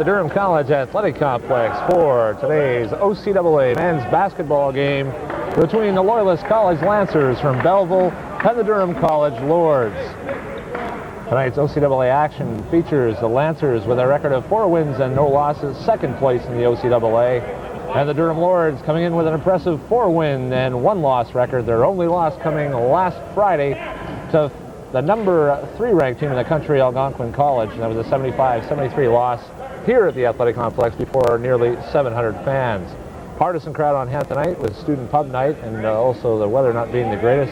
the Durham College Athletic Complex for today's OCAA men's basketball game between the Loyalist College Lancers from Belleville and the Durham College Lords. Tonight's OCAA action features the Lancers with a record of 4 wins and no losses, second place in the OCAA, and the Durham Lords coming in with an impressive 4-win and 1-loss record. Their only loss coming last Friday to the number 3 ranked team in the country, Algonquin College. That was a 75-73 loss here at the Athletic Complex before nearly 700 fans. Partisan crowd on hand tonight with student pub night and also the weather not being the greatest.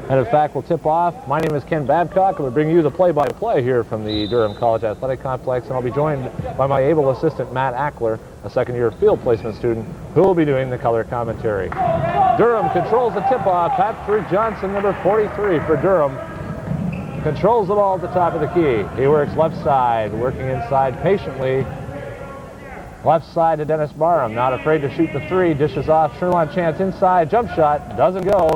And in fact, we'll tip off. My name is Ken Babcock, and we'll bring you the play-by-play here from the Durham College Athletic Complex. And I'll be joined by my able assistant, Matt Ackler, a second-year field placement student, who will be doing the color commentary. Durham controls the tip-off. Patrick Johnson, number 43 for Durham, controls the ball at the top of the key. He works left side, working inside patiently. Left side to Dennis Barham, not afraid to shoot the 3, dishes off. Sherlon Chance inside, jump shot, doesn't go.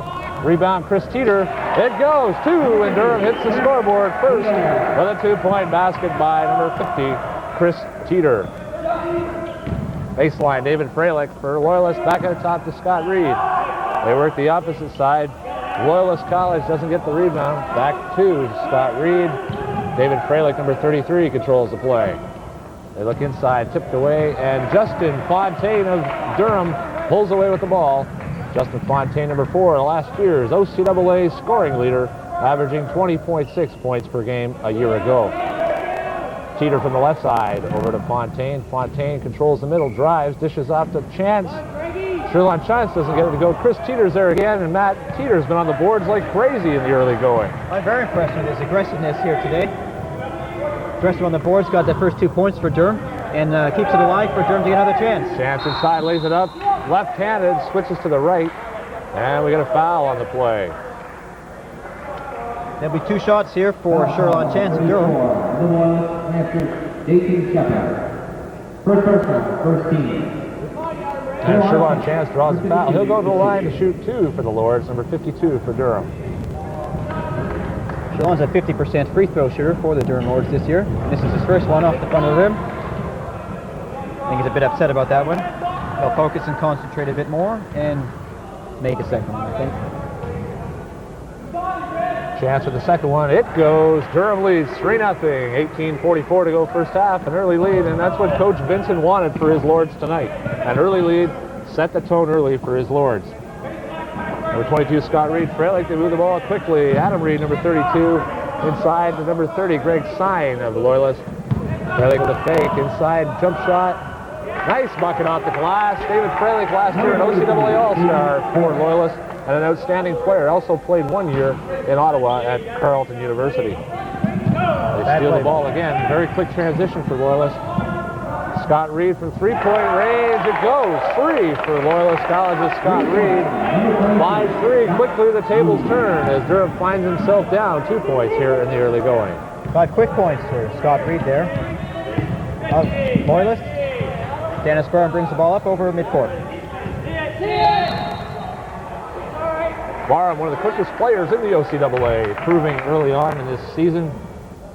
Rebound, Chris Teeter, it goes, 2, and Durham hits the scoreboard first with a 2-point basket by number 50, Chris Teeter. Baseline, David Freilich for Loyalist, back at the top to Scott Reed. They work the opposite side. Loyalist College doesn't get the rebound. Back to Scott Reed. David Freilich, number 33, controls the play. They look inside, tipped away, and Justin Fontaine of Durham pulls away with the ball. Justin Fontaine, number 4, in last year's OCAA scoring leader, averaging 20.6 points per game a year ago. Teeter from the left side, over to Fontaine. Fontaine controls the middle, drives, dishes off to Chance. Sherlon Chance doesn't get it to go. Chris Teeter's there again, and Matt Teeter's been on the boards like crazy in the early going. I'm very impressed with his aggressiveness here today. Aggressive on the boards, got the first 2 points for Durham, and keeps it alive for Durham to get another chance. Chance inside, lays it up, left-handed, switches to the right, and we get a foul on the play. There'll be 2 shots here for Sherlon Chance and Durham. First person, first team. And Sherlon Chance draws a foul. He'll go to the line to shoot 2 for the Lords, number 52 for Durham. Sherlon's a 50% free throw shooter for the Durham Lords this year. This is his first one off the front of the rim. I think he's a bit upset about that one. He'll focus and concentrate a bit more and make a second one, I think. Chance with the second one. It goes. Durham leads 3-0. 18:44 to go first half. An early lead, and that's what Coach Vincent wanted for his Lords tonight. An early lead, set the tone early for his Lords. Number 22, Scott Reed. Freilich, they move the ball quickly. Adam Reed, number 32, inside to number 30, Greg Sine of Loyalist. Freilich with a fake, inside jump shot. Nice bucket off the glass. David Freilich, last year an OCAA All-Star for Loyalist and an outstanding player. Also played 1 year in Ottawa at Carleton University. They steal the ball again. Very quick transition for Loyalist. Scott Reed from 3-point range. It goes. 3 for Loyalist College's Scott Reed. 5-3. Quickly the tables turn as Durham finds himself down 2 points here in the early going. 5 quick points for Scott Reed there. Loyalist. Dennis Barham brings the ball up over midcourt. Barham, one of the quickest players in the OCAA, proving early on in this season.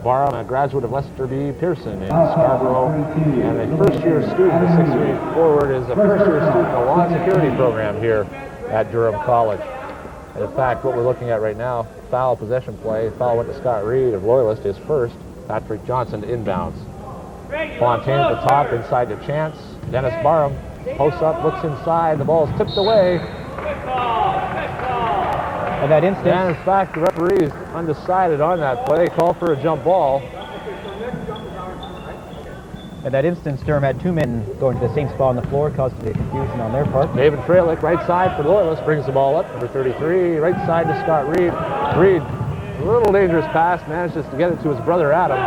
Barham, a graduate of Lester B. Pearson in Scarborough, and a first-year student, the 6'3" forward, is a first-year student in the law and security program here at Durham College. And in fact, what we're looking at right now, foul possession play. Foul went to Scott Reed of Loyalist, his first. Patrick Johnson to inbounds. Fontaine at the top, inside to Chance. Dennis Barham posts up, looks inside. The ball is tipped away. In that instance, and in fact, the referee is undecided on that play. Call for a jump ball. In that instance, Durham had 2 men going to the same spot on the floor, causing the confusion on their part. David Freilich, right side for Loyalist, brings the ball up. Number 33, right side to Scott Reed. Reed, a little dangerous pass, manages to get it to his brother Adam,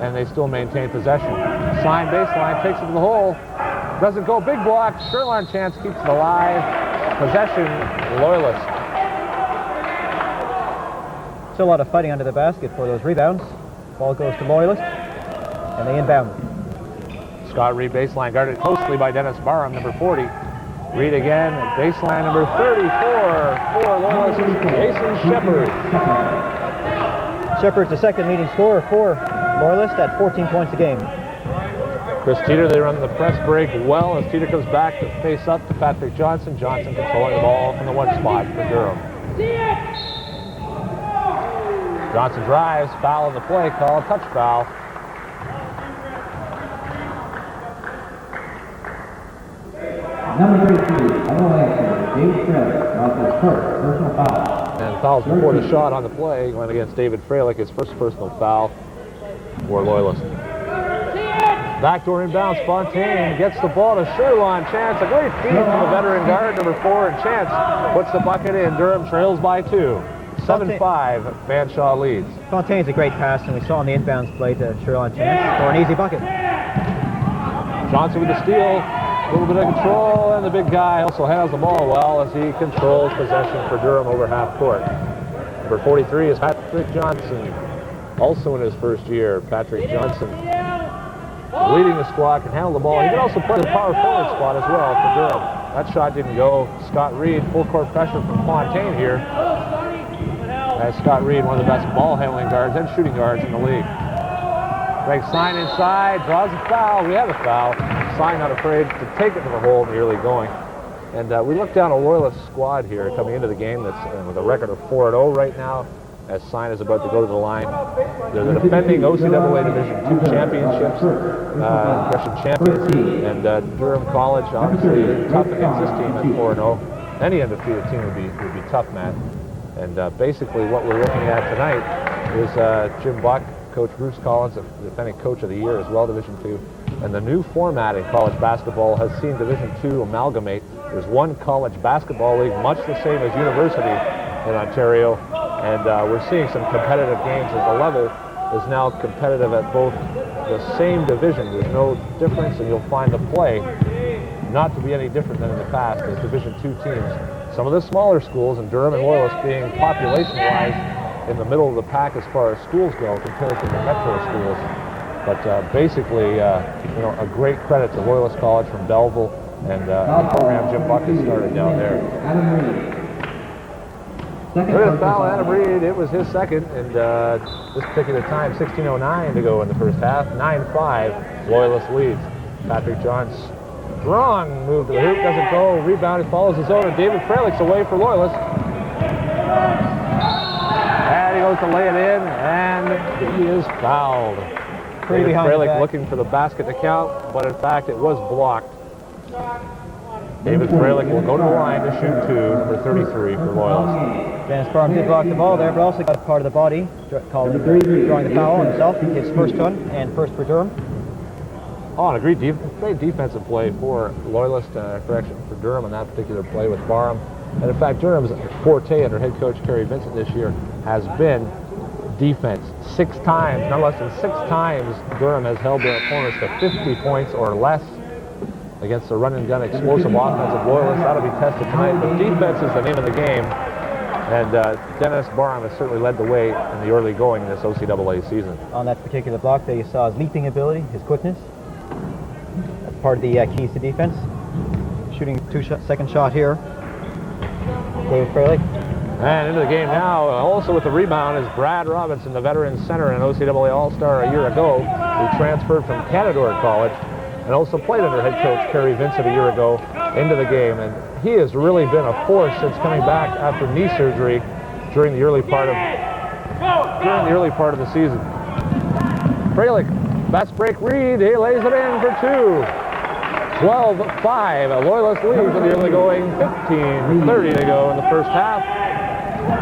and they still maintain possession. Sine baseline, takes it to the hole. Doesn't go. Big block. Sherlon Chance keeps it alive. Possession, Loyalist. Still a lot of fighting under the basket for those rebounds. Ball goes to Loyalist, and they inbound. Scott Reed baseline, guarded closely by Dennis Barham, number 40. Reed again, baseline number 34 for Loyalist, Jason Shepard. Shepard's the second leading scorer for Loyalist at 14 points a game. Chris Teeter, they run the press break well as Teeter comes back to face up to Patrick Johnson. Johnson controlling the ball from the one spot for Durham. Johnson drives, foul in the play call, touch foul. Number 33, Loyalist, David Freilich, off his first personal foul. And fouls before the shot on the play, going against David Freilich, his first personal foul for Loyalist. Backdoor inbound, Fontaine gets the ball to Sherlon. Chance, a great feed from the veteran guard, number 4, and Chance puts the bucket in. Durham trails by 2. 7-5, Fanshawe leads. Fontaine's a great pass, and we saw on the inbounds play to Sherlon Chance for an easy bucket. Johnson with the steal, a little bit of control, and the big guy also handles the ball well as he controls possession for Durham over half court. Number 43 is Patrick Johnson, also in his first year. Patrick Johnson leading the squad, can handle the ball. He can also play the power forward spot as well for Durham. That shot didn't go. Scott Reed, full court pressure from Fontaine here. As Scott Reed, one of the best ball handling guards and shooting guards in the league. Greg Sign inside, draws a foul. We have a foul. Sign not afraid to take it to the hole in the early going. And we look down a Loyalist squad here coming into the game that's with a record of 4-0 right now, as Sign is about to go to the line. They're the defending OCAA Division II championships, Russian champions, and Durham College, obviously tough against this team at 4-0. Any undefeated team would be tough, Matt. And basically what we're looking at tonight is Jim Buck, Coach Bruce Collins, the defending Coach of the Year as well, Division II. And the new format in college basketball has seen Division II amalgamate. There's one college basketball league, much the same as university in Ontario. And we're seeing some competitive games as the level is now competitive at both the same division. There's no difference, and you'll find the play not to be any different than in the past as Division II teams. Some of the smaller schools, and Durham and Loyalist being population-wise in the middle of the pack as far as schools go compared to the metro schools. But basically, a great credit to Loyalist College from Belleville and the program Jim Buck has started down there. Look at foul, Adam Reed. It was his second, and this particular time, 16:09 to go in the first half. 9-5, Loyalist leads. Patrick Johns, strong move to the hoop, doesn't go. Rebound, it follows his own, and David Freilich's away for Loyalist. And he goes to lay it in, and he is fouled. David Freilich looking for the basket to count, but in fact it was blocked. David Freilich will go to the line to shoot 2, number 33 for Loyalist. Dennis Barham did block the ball there, but also got a part of the body, drawing the foul on himself. His first one, and first for Durham. Oh, and great defensive play for Loyalist, correction, for Durham on that particular play with Barham. And in fact, Durham's forte under head coach Kerry Vincent this year has been defense. 6 times, not less than 6 times, Durham has held their opponents to 50 points or less against the run-and-gun explosive offense of Loyalist. That'll be tested tonight, but defense is the name of the game. And Dennis Barham has certainly led the way in the early going in this OCAA season. On that particular block there, you saw his leaping ability, his quickness. That's part of the keys to defense. Shooting second shot here. David Freilich. And into the game now, also with the rebound, is Brad Robinson, the veteran center and OCAA All-Star a year ago, who transferred from Canadore College and also played under head coach Kerry Vincent a year ago into the game. And he has really been a force since coming back after knee surgery during the early part of the season. Freilich, fast break Reed, he lays it in for 2. 12-5, a Loyalist lead for the early going, 15:30 to go in the first half.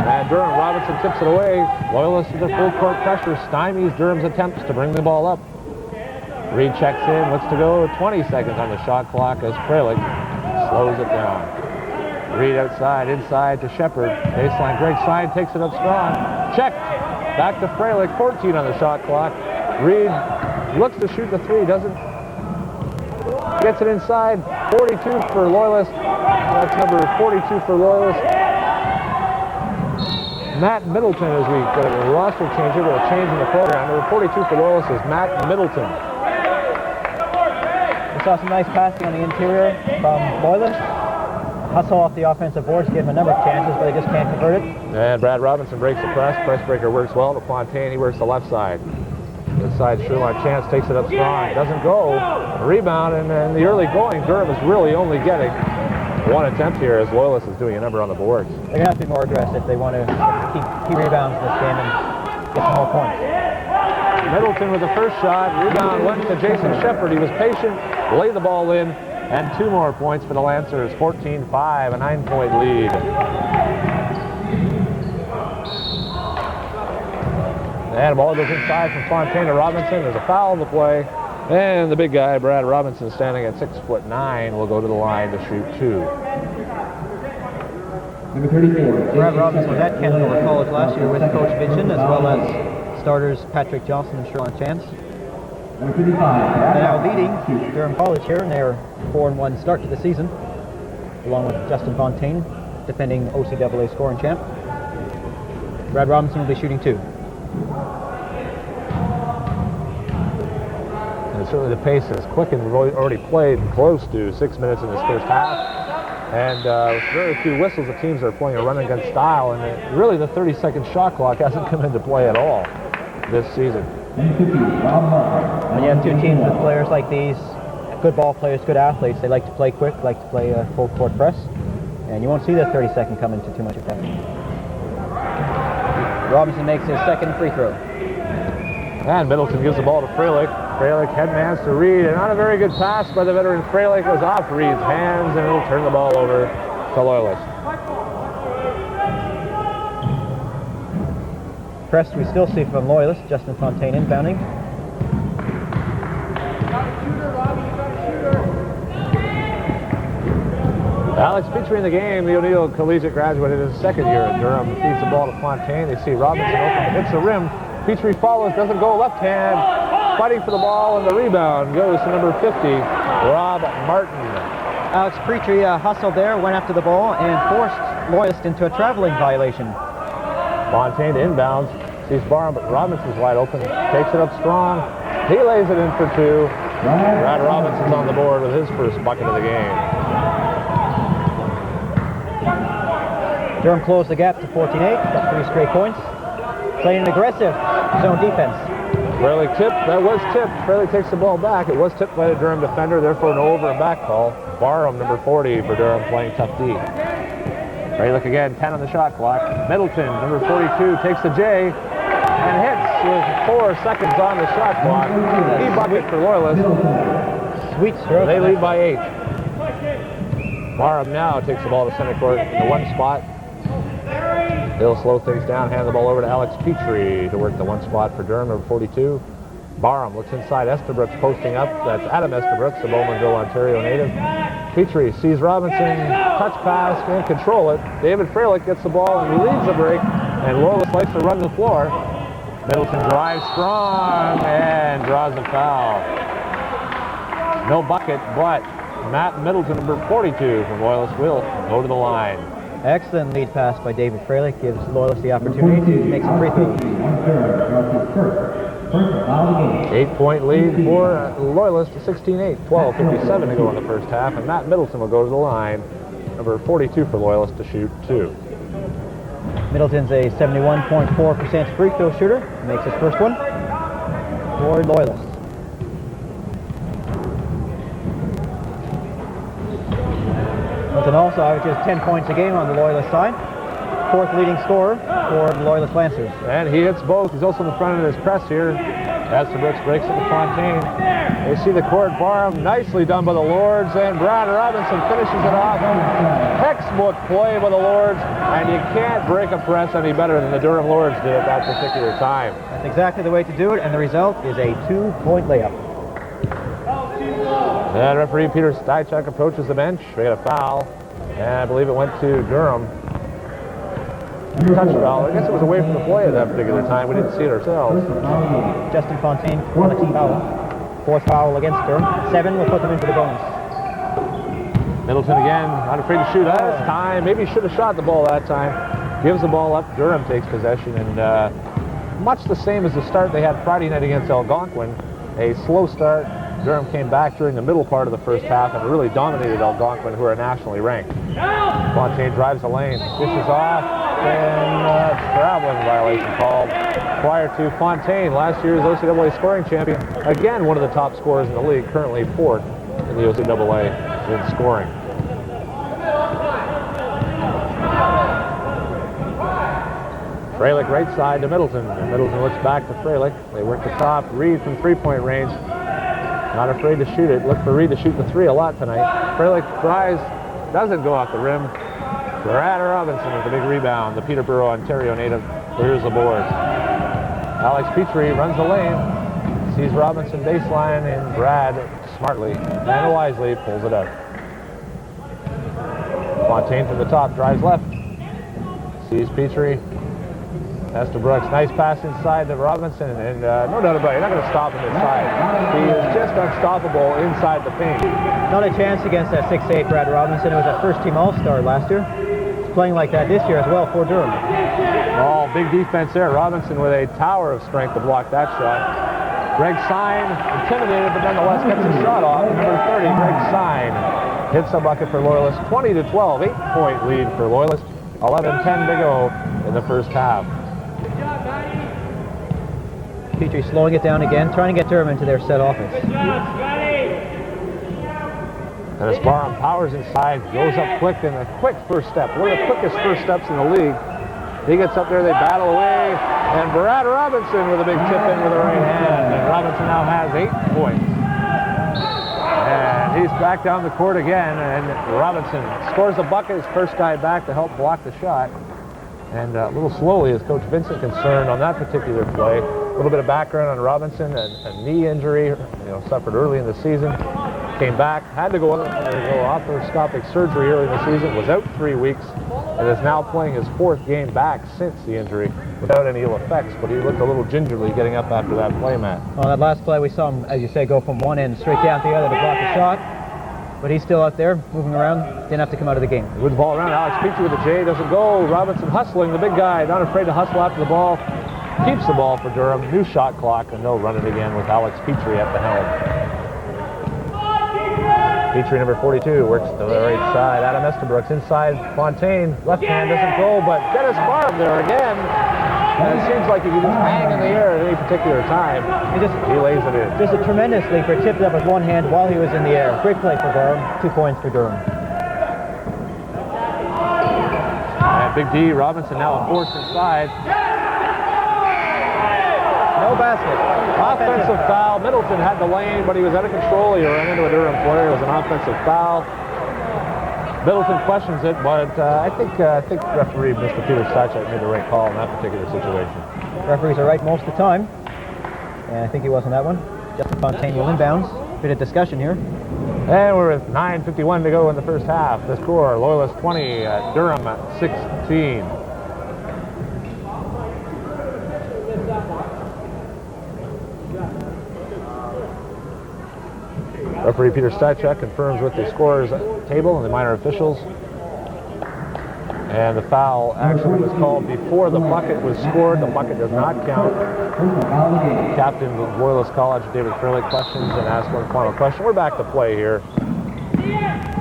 And Durham, Robinson tips it away. Loyalist with their full court pressure stymies Durham's attempts to bring the ball up. Reed checks in, looks to go, 20 seconds on the shot clock as Freilich slows it down. Reed outside, inside to Shepard. Baseline, Greg Side takes it up strong. Checked, back to Freilich, 14 on the shot clock. Reed looks to shoot the 3, doesn't. Gets it inside, 42 for Loyalist. That's number 42 for Loyalist. Matt Middleton, as we got a roster change, we're change in the program. Number 42 for Loyalist is Matt Middleton. We saw some nice passing on the interior from Loyalist. Hustle off the offensive boards, gave him a number of chances, but they just can't convert it. And Brad Robinson breaks the press. Press breaker works well to Fontaine. He works the left side. It's inside Sherlock. Chance takes it up strong. Doesn't go. Rebound, and in the early going, Durham is really only getting one attempt here as Loyalist is doing a number on the boards. They're going to have to be more aggressive if they want to keep key rebounds in this game and get some more points. Middleton with the first shot. Rebound went to Jason Shepard. He was patient, laid the ball in, and 2 more points for the Lancers. 14-5, a 9-point lead. And the ball goes inside from Fontaine to Robinson. There's a foul in the play. And the big guy, Brad Robinson, standing at 6'9", will go to the line to shoot 2. Number 34. Brad Robinson was at Kenilworth College last year with Coach Vincent, as well as starters Patrick Johnson and Sherlock Chance. Number 55. They're now leading Durham College here in their 4-1 start to the season, along with Justin Fontaine, defending OCAA scoring champ. Brad Robinson will be shooting 2. And certainly the pace is quick, and we've already played close to 6 minutes in this first half. And with very few whistles, the teams are playing a run-and-gun style, and really the 30-second shot clock hasn't come into play at all this season. When you have 2 teams with players like these, good ball players, good athletes, they like to play quick, like to play full court press, and you won't see the 30-second come into too much effect. Robinson makes his second free throw. And Middleton gives the ball to Freilich. Freilich headmans to Reed, and not a very good pass by the veteran Freilich was off Reed's hands, and it'll turn the ball over to Loyalist. Press we still see from Loyalist, Justin Fontaine inbounding. Alex Petrie in the game, the O'Neill collegiate graduate in his second year at Durham, feeds the ball to Fontaine. They see Robinson open, hits the rim. Petrie follows, doesn't go, left hand, fighting for the ball, and the rebound goes to number 50, Rob Martin. Alex Petrie hustled there, went after the ball, and forced Loyalist into a traveling violation. Fontaine to inbounds, sees Barham, but Robinson's wide open, takes it up strong. He lays it in for 2. Brad Robinson's on the board with his first bucket of the game. Durham closed the gap to 14-8, got 3 straight points. Playing an aggressive zone defense. Freilich tipped, that was tipped. Freilich takes the ball back. It was tipped by the Durham defender, therefore an over and back call. Barham, number 40 for Durham, playing tough D. Freilich again, 10 on the shot clock. Middleton, number 42, takes the J and hits with 4 seconds on the shot clock. Key bucket for Loyalist. Sweet stroke. They lead by 8. Barham now takes the ball to center court in the 1 spot. He'll slow things down, hand the ball over to Alex Petrie to work the 1 spot for Durham, number 42. Barham looks inside. Estabrooks posting up. That's Adam Estabrooks, the Bowmanville, Ontario native. Petrie sees Robinson, touch pass, can't control it. David Freilich gets the ball and relieves the break, and Loyalist likes to run the floor. Middleton drives strong and draws the foul. No bucket, but Matt Middleton, number 42 from Loyalist, will go to the line. Excellent lead pass by David Freilich, gives Loyalist the opportunity to make some free throws. 8-point lead for Loyalist, 16-8, 12:57 to go in the first half, and Matt Middleton will go to the line, number 42 for Loyalist, to shoot 2. Middleton's a 71.4% free throw shooter, makes his first one for Loyalist. Middleton also averages 10 points a game on the Loyalist side. 4th leading scorer for the Loyalist Lancers. And he hits both. He's also in the front of his press here. Estabrooks breaks it to Fontaine. They see the court. Barham, nicely done by the Lords, and Brad Robinson finishes it off. Textbook play by the Lords, and you can't break a press any better than the Durham Lords did at that particular time. That's exactly the way to do it, and the result is a 2-point layup. And referee Peter Stychuk approaches the bench. We got a foul, and I believe it went to Durham. Touch foul. I guess it was away from the play at that particular time. We didn't see it ourselves. Justin Fontaine on a team foul. 4th foul against Durham. 7 will put them into the bonus. Middleton again, not afraid to shoot this time. Maybe he should have shot the ball that time. Gives the ball up. Durham takes possession, and much the same as the start they had Friday night against Algonquin. A slow start. Durham came back during the middle part of the first half and really dominated Algonquin, who are nationally ranked. Fontaine drives the lane, dishes off, and traveling violation called. prior to Fontaine, last year's OCAA scoring champion. Again, one of the top scorers in the league, currently 4th in the OCAA in scoring. Freilich right side to Middleton. And Middleton looks back to Freilich. They work the top. Reed from three-point range. Not afraid to shoot it. Look for Reed to shoot the three a lot tonight. Freilich tries, doesn't go off the rim. Brad Robinson with a big rebound. The Peterborough, Ontario native clears the boards. Alex Petrie runs the lane. Sees Robinson baseline, and Brad smartly and wisely pulls it out. Fontaine from the top, drives left. Sees Petrie. Brooks, nice pass inside to Robinson, and no doubt about it, you're not going to stop him inside. He is just unstoppable inside the paint. Not a chance against that 6'8" Brad Robinson. It was a first-team All-Star last year. He's playing like that this year as well for Durham. Oh, big defense there. Robinson with a tower of strength to block that shot. Greg Sine, intimidated, but nonetheless gets his shot off. Number 30, Greg Sine, hits a bucket for Loyalist. 20-12, 8-point lead for Loyalist. 11-10 to go in the first half. Petrie slowing it down again, trying to get Durham into their set offense. And as Barham powers inside, goes up quick, and a quick first step. One of the quickest first steps in the league. He gets up there, they battle away, and Brad Robinson with a big tip in with the right hand. And Robinson now has 8 points. And he's back down the court again, and Robinson scores a bucket, his first guy back to help block the shot. And a little slowly is Coach Vincent concerned on that particular play. A little bit of background on Robinson, a knee injury, suffered early in the season. Came back, had to go arthroscopic surgery early in the season, was out 3 weeks, and is now playing his 4th game back since the injury without any ill effects, but he looked a little gingerly getting up after that play, Matt. Well, that last play we saw him, as you say, go from one end straight down to the other to block the shot, but he's still out there, moving around, didn't have to come out of the game. With the ball around, Alex Petrie with the J, doesn't go. Robinson hustling, the big guy, not afraid to hustle after the ball. Keeps the ball for Durham, new shot clock, and they'll run it again with Alex Petrie at the helm. Petrie, number 42, works to the right side. Adam Estabrooks inside Fontaine. Left hand doesn't go, but Dennis Barham there again. And it seems like he can just hang in the air at any particular time. He lays it in. Just a tremendous leaper, tipped it up with one hand while he was in the air. Great play for Durham. 2 points for Durham. And Big D, Robinson now forced inside. No basket. Offensive foul. Middleton had the lane, but he was out of control. He ran into a Durham player. It was an offensive foul. Middleton questions it, but I think referee Mr. Peter Stachek made the right call in that particular situation. Referees are right most of the time, and I think he was on that one. Justin Fontaine will inbounds. Bit of discussion here. And we're with 9:51 to go in the first half. The score: Loyalist 20, Durham 16. Referee Peter Stachek confirms with the scorers table and the minor officials. And the foul actually was called before the bucket was scored. The bucket does not count. Captain of Loyalist College, David Freilich, questions and asks one final question. We're back to play here.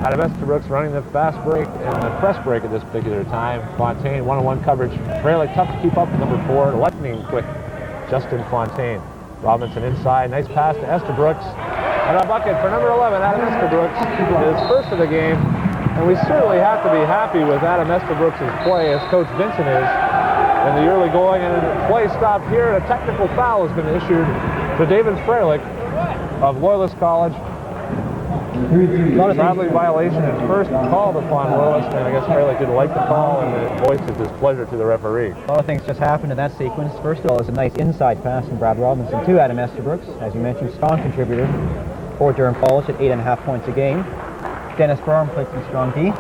Adam Estabrooks running the fast break and the press break at this particular time. Fontaine, one-on-one coverage. Freilich tough to keep up with number 4. Lightning quick, Justin Fontaine. Robinson inside, nice pass to Estabrooks. And a bucket for number 11, Adam Estabrooks, his first of the game. And we certainly have to be happy with Adam Estabrooks' play, as Coach Vincent is, in the early going. And the play stopped here, and a technical foul has been issued to David Freilich of Loyalist College. Traveling violation at first called upon Loyalist, and I guess Freilich didn't like the call and it voiced his displeasure to the referee. A lot of things just happened in that sequence. First of all, is a nice inside pass from Brad Robinson to Adam Estabrooks. As you mentioned, strong contributor for Durham College at 8.5 points a game. Dennis Barham played some strong D,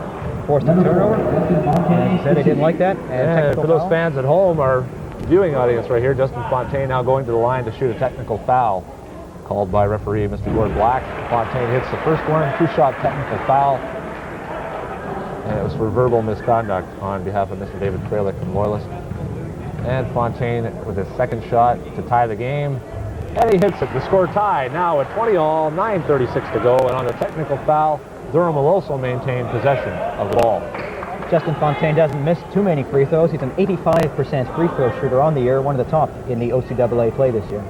forced a turnover, and said they didn't like that. And for those fans at home, our viewing audience right here, Justin Fontaine now going to the line to shoot a technical foul called by referee Mr. Gord Black. Fontaine hits the first one, 2-shot technical foul, and it was for verbal misconduct on behalf of Mr. David Freilich from Loyalist. And Fontaine with his second shot to tie the game. And he hits it. The score tied now at 20-all, 9:36 to go. And on the technical foul, Durham will also maintain possession of the ball. Justin Fontaine doesn't miss too many free throws. He's an 85% free throw shooter on the year, one of the top in the OCAA play this year.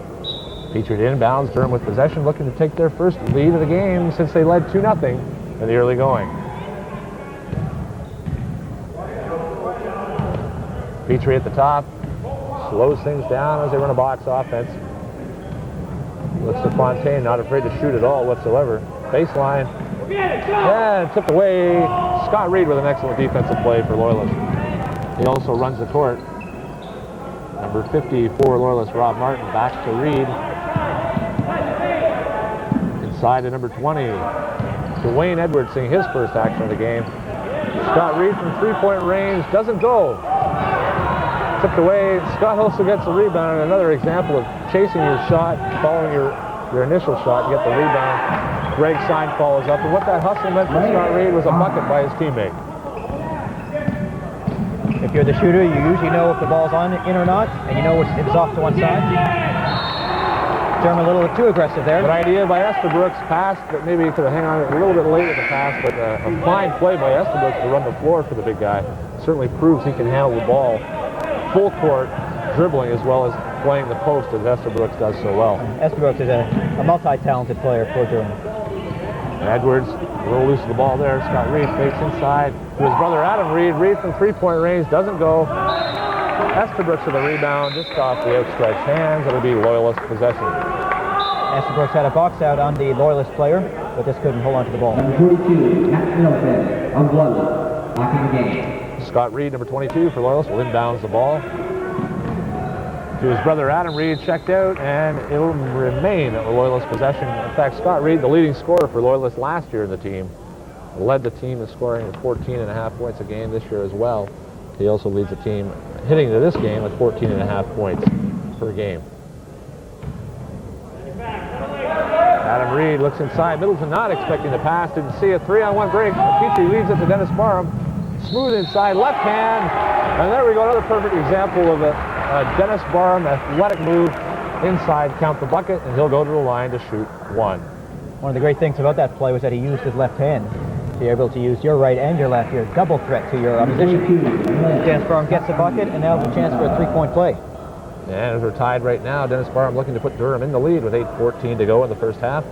Featured inbounds, Durham with possession, looking to take their first lead of the game since they led 2-0 in the early going. Petrie at the top, slows things down as they run a box offense. Looks to Fontaine, not afraid to shoot at all whatsoever. Baseline, and tipped away. Scott Reed with an excellent defensive play for Loyalist. He also runs the court. Number 54, Loyalist Rob Martin, back to Reed. Inside to number 20, Dwayne Edwards seeing his first action of the game. Scott Reed from three-point range, doesn't go. Tipped away. Scott also gets the rebound, and another example of chasing your shot, following your initial shot, you get the rebound. Greg Sine follows up, and what that hustle meant for Scott Reed was a bucket by his teammate. If you're the shooter, you usually know if the ball's in or not, and you know it's off to one side. Durham a little too aggressive there. Good idea by Estabrooks, pass, but maybe he could have hung on a little bit late with the pass, but a fine play by Estabrooks to run the floor for the big guy. Certainly proves he can handle the ball full court, dribbling as well as playing the post as Estabrooks does so well. Estabrooks is a multi-talented player for Durham. Edwards, a little loose of the ball there. Scott Reed fakes inside to his brother Adam Reed. Reed from three-point range, doesn't go. Estabrooks with the rebound, just off the outstretched hands. It'll be Loyalist possession. Estabrooks had a box out on the Loyalist player, but just couldn't hold on to the ball. Number 42, Matt Middleton, on Loyalist, back in the game. Scott Reed, number 22 for Loyalist, will inbounds the ball to his brother Adam Reed, checked out, and it'll remain a Loyalist possession. In fact, Scott Reed, the leading scorer for Loyalist last year in the team, led the team in scoring at 14.5 points a game this year as well. He also leads the team hitting to this game with 14.5 points per game. Adam Reed looks inside. Middleton not expecting the pass, didn't see a 3-on-1 break. Petrie leads it to Dennis Barham. Smooth inside, left hand, and there we go, another perfect example of a Dennis Barham athletic move inside, count the bucket, and he'll go to the line to shoot one. One of the great things about that play was that he used his left hand. So you're able to use your right and your left, your double threat to your opposition. Dennis Barham gets the bucket, and now the chance for a three-point play. And we're tied right now. Dennis Barham looking to put Durham in the lead with 8:14 to go in the first half.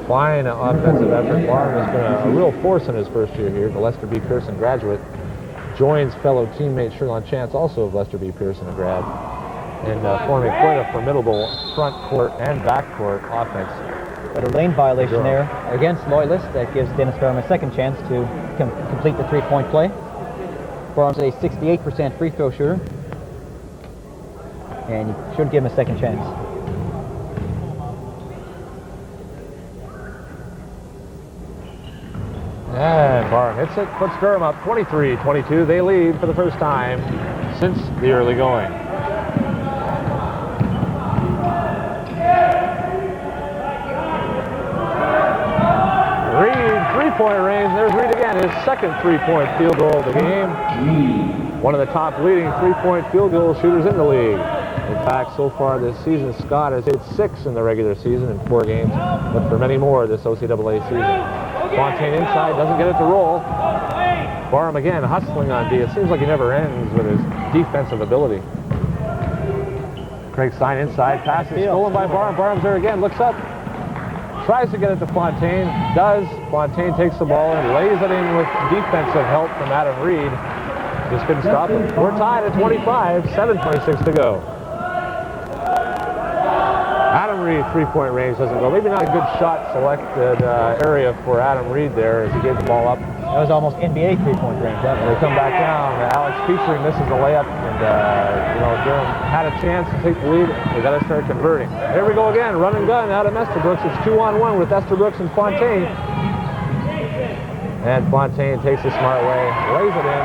Fine offensive effort. Barham has been a real force in his first year here. The Lester B. Pearson graduate joins fellow teammate Sherlon Chance, also of Lester B. Pearson, a grad, and forming quite a formidable front court and back court offense. But a lane violation there against Loyalist that gives Dennis Barham a second chance to complete the three-point play. Barham's a 68% free throw shooter, and you should give him a second chance. And Barham hits it, puts Durham up 23-22. They lead for the first time since the early going. Reed, three-point range. There's Reed again, his second three-point field goal of the game. One of the top leading three-point field goal shooters in the league. In fact, so far this season, Scott has hit 6 in the regular season in 4 games, but for many more this OCAA season. Fontaine inside, doesn't get it to roll. Barham again hustling on D. It seems like he never ends with his defensive ability. Craig Sine inside, pass is stolen by Barham. Barham's there again, looks up, tries to get it to Fontaine, does. Fontaine takes the ball and lays it in with defensive help from Adam Reed. Just couldn't stop him. We're tied at 25, 7:26 to go. Adam Reed, three-point range doesn't go. Maybe not a good shot selected area for Adam Reed there as he gave the ball up. That was almost NBA three-point range. They come back down. Alex Petrie misses the layup, and Durham had a chance to take the lead. They got to start converting. There we go again, run and gun out of Estabrooks. It's 2-on-1 with Estabrooks and Fontaine. And Fontaine takes the smart way, lays it in,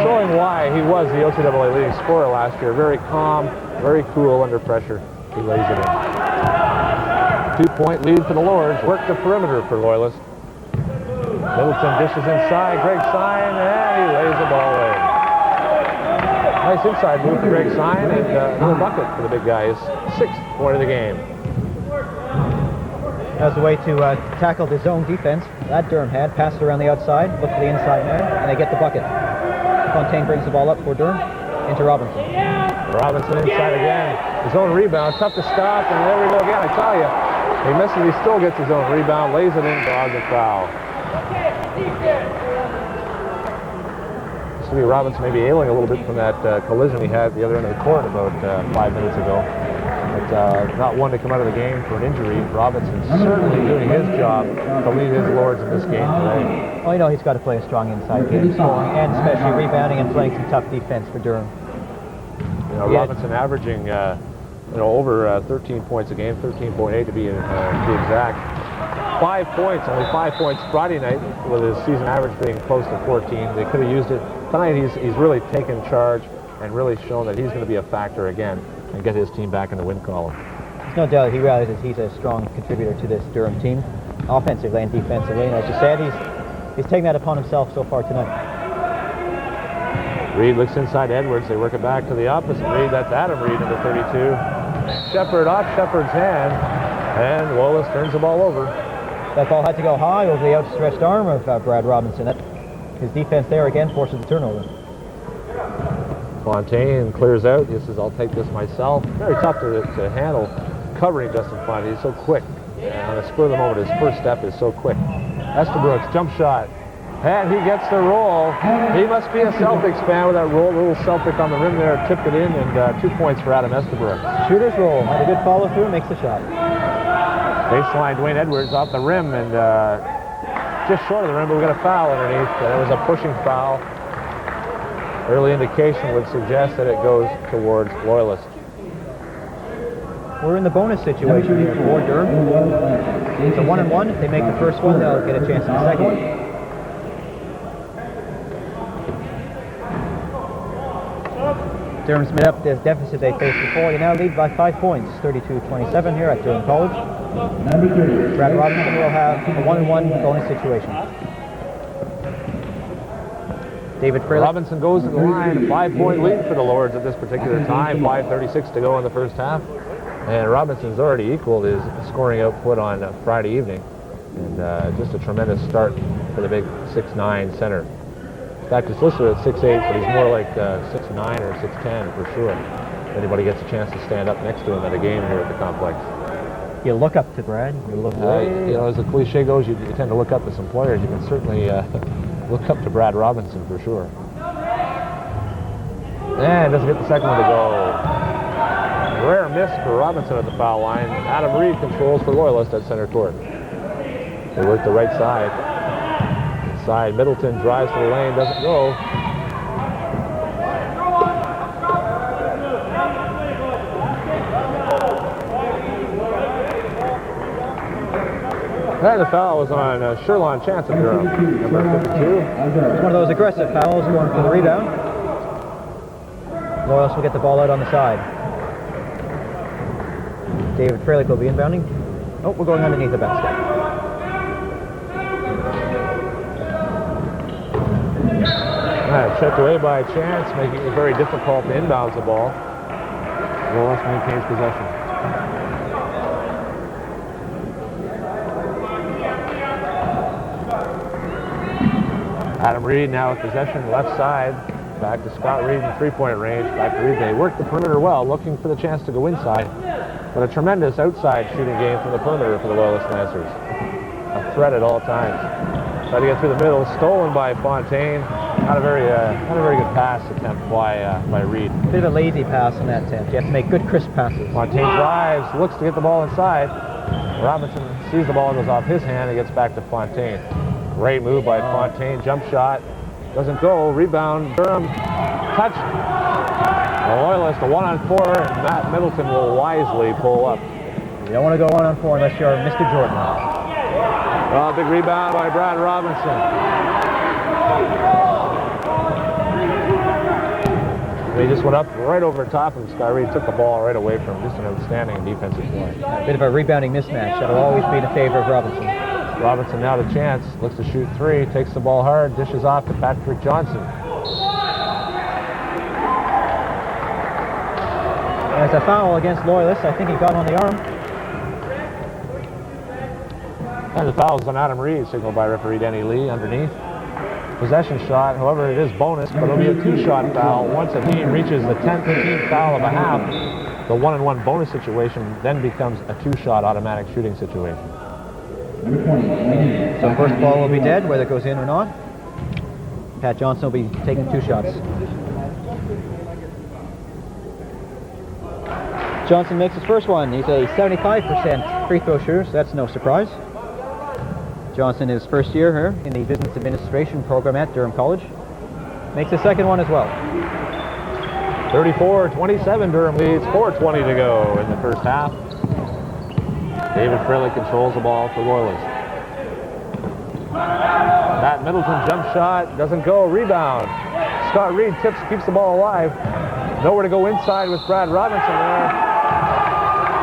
showing why he was the OCAA leading scorer last year. Very calm, very cool under pressure. He lays it in. 2-point lead for the Lords. Work the perimeter for Loyalist. Middleton dishes inside. Greg Sine, and he lays the ball away. Nice inside move for Greg Sine, and another bucket for the big guy. His 6th point of the game. As a way to tackle the zone defense that Durham had, pass it around the outside, look for the inside man, and they get the bucket. Fontaine brings the ball up for Durham, into Robinson. Robinson inside again. His own rebound, tough to stop, and there we go again. I tell you, he misses, he still gets his own rebound, lays it in, draws the foul. See Robinson maybe ailing a little bit from that collision he had at the other end of the court about 5 minutes ago. But not one to come out of the game for an injury. Robinson certainly doing his job to lead his Lords in this game today. Well, you know he's got to play a strong inside game, scoring and especially rebounding and playing some tough defense for Durham. You know, Robinson averaging over 13 points a game, 13.8 to be exact. 5 points, only 5 points Friday night, with his season average being close to 14. They could have used it. Tonight he's really taken charge and really shown that he's going to be a factor again and get his team back in the win column. There's no doubt he realizes he's a strong contributor to this Durham team, offensively and defensively. And as you said, he's taken that upon himself so far tonight. Reed looks inside Edwards. They work it back to the opposite Reed. That's Adam Reed, number 32. Shepard off Shepard's hand, and Loyalist turns the ball over. That ball had to go high over the outstretched arm of Brad Robinson. His defense there again forces the turnover. Fontaine clears out. He says, I'll take this myself. Very tough to handle covering Justin Fontaine. He's so quick. And on the spur of the moment, his first step is so quick. Estabrooks, jump shot. And he gets the roll. He must be a Celtics fan with that roll. Little Celtic on the rim there, tipped it in, and 2 points for Adam Estabrooks. Shooter's roll. Had a good follow through, makes the shot. Baseline, Dwayne Edwards off the rim, and just short of the rim, but we got a foul underneath. It was a pushing foul. Early indication would suggest that it goes towards Loyalist. We're in the bonus situation here for Durham. It's a 1-and-1. If they make the first one, they'll get a chance in the second one. Durham's made up this deficit they faced before. They now lead by 5 points, 32-27 here at Durham College. Brad Robinson will have a 1-and-1 bonus situation. David Frelick. Robinson goes to the line, a 5-point lead for the Lords at this particular time, 5:36 to go in the first half. And Robinson's already equaled his scoring output on Friday evening. And just a tremendous start for the big 6'9 center. In fact, he's listed at 6'8, but he's more like 6'9 or 6'10 for sure. If anybody gets a chance to stand up next to him at a game here at the complex. You look up to Brad. You look as the cliche goes, you tend to look up to some players. You can certainly look up to Brad Robinson for sure. And doesn't get the second one to go. Rare miss for Robinson at the foul line. Adam Reed controls for Loyalist at center court. They work the right side. Inside, Middleton drives to the lane, doesn't go. And the foul was on Sherlon Chance of Durham, number 52. It's one of those aggressive fouls going for the rebound. Loyalist will get the ball out on the side. David Frelick will be inbounding. Oh, we're going underneath the basket. Checked away by Chance, making it very difficult to inbounds the ball. Loyalist maintains possession. Adam Reed now with possession, left side. Back to Scott Reed in three-point range. Back to Reed. They work the perimeter well, looking for the chance to go inside. But a tremendous outside shooting game from the perimeter for the Loyalist Lancers. A threat at all times. Try to get through the middle, stolen by Fontaine. Not a very good pass attempt by Reed. Bit of a lazy pass in that attempt. You have to make good crisp passes. Fontaine drives, looks to get the ball inside. Robinson sees the ball, goes off his hand, and gets back to Fontaine. Great move by Fontaine, jump shot. Doesn't go, rebound, Durham, touched. The Loyalist, a 1-on-4, and Matt Middleton will wisely pull up. You don't want to go 1-on-4 unless you're Mr. Jordan. Oh, big rebound by Brad Robinson. They just went up right over top, and Scott Reed took the ball right away from him. Just an outstanding defensive play. A bit of a rebounding mismatch. That'll always be in favor of Robinson. Robinson now to Chance, looks to shoot three, takes the ball hard, dishes off to Patrick Johnson. There's a foul against Loyalist. I think he got on the arm. And the foul's on Adam Reed, signaled by referee Denny Lee underneath. Possession shot, however, it is bonus, but it'll be a 2-shot foul. Once a team reaches the 10th team foul of a half, the 1-and-1 bonus situation then becomes a 2-shot automatic shooting situation. So first ball will be dead, whether it goes in or not. Pat Johnson will be taking 2 shots. Johnson makes his first one. He's a 75% free throw shooter, so that's no surprise. Johnson is first year here in the Business Administration program at Durham College. Makes his second one as well. 34-27, Durham leads, 4:20 to go in the first half. David Fraley controls the ball for Loyalist. Matt Middleton jump shot, doesn't go, rebound. Scott Reed keeps the ball alive. Nowhere to go inside with Brad Robinson there.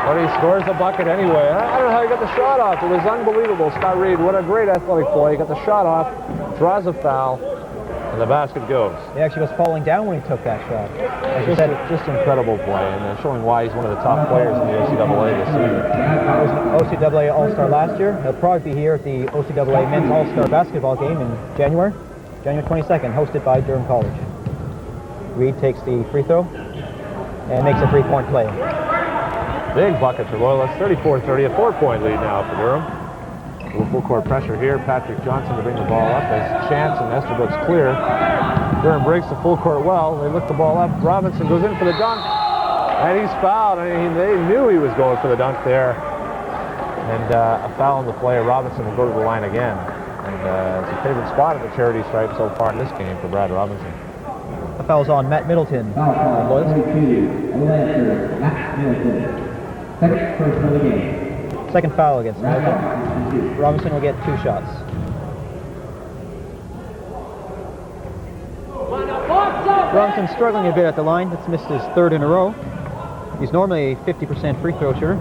But he scores the bucket anyway. I don't know how he got the shot off. It was unbelievable. Scott Reed, what a great athletic play. He got the shot off, draws a foul, and the basket goes. He actually was falling down when he took that shot. As you said, just incredible play, and showing why he's one of the top players in the OCAA this season. OCAA All-Star last year. He'll probably be here at the OCAA Men's All-Star Basketball game in January 22nd, hosted by Durham College. Reed takes the free throw and makes a 3-point play. Big bucket for Loyalist, 34-30, a 4-point lead now for Durham. A little full court pressure here. Patrick Johnson to bring the ball up as Chance and Esterbrook's clear. Durham breaks the full court well. They lift the ball up. Robinson goes in for the dunk, and he's fouled. I mean, they knew he was going for the dunk there. And a foul on the play. Robinson will go to the line again. And it's a favorite spot at the charity stripe so far in this game for Brad Robinson. The foul's on Matt Middleton. Loyalist. Matt Middleton. Second first of the game. Second foul against Middleton. Robinson will get 2 shots. Robinson struggling a bit at the line. That's missed his 3rd in a row. He's normally a 50% free throw shooter.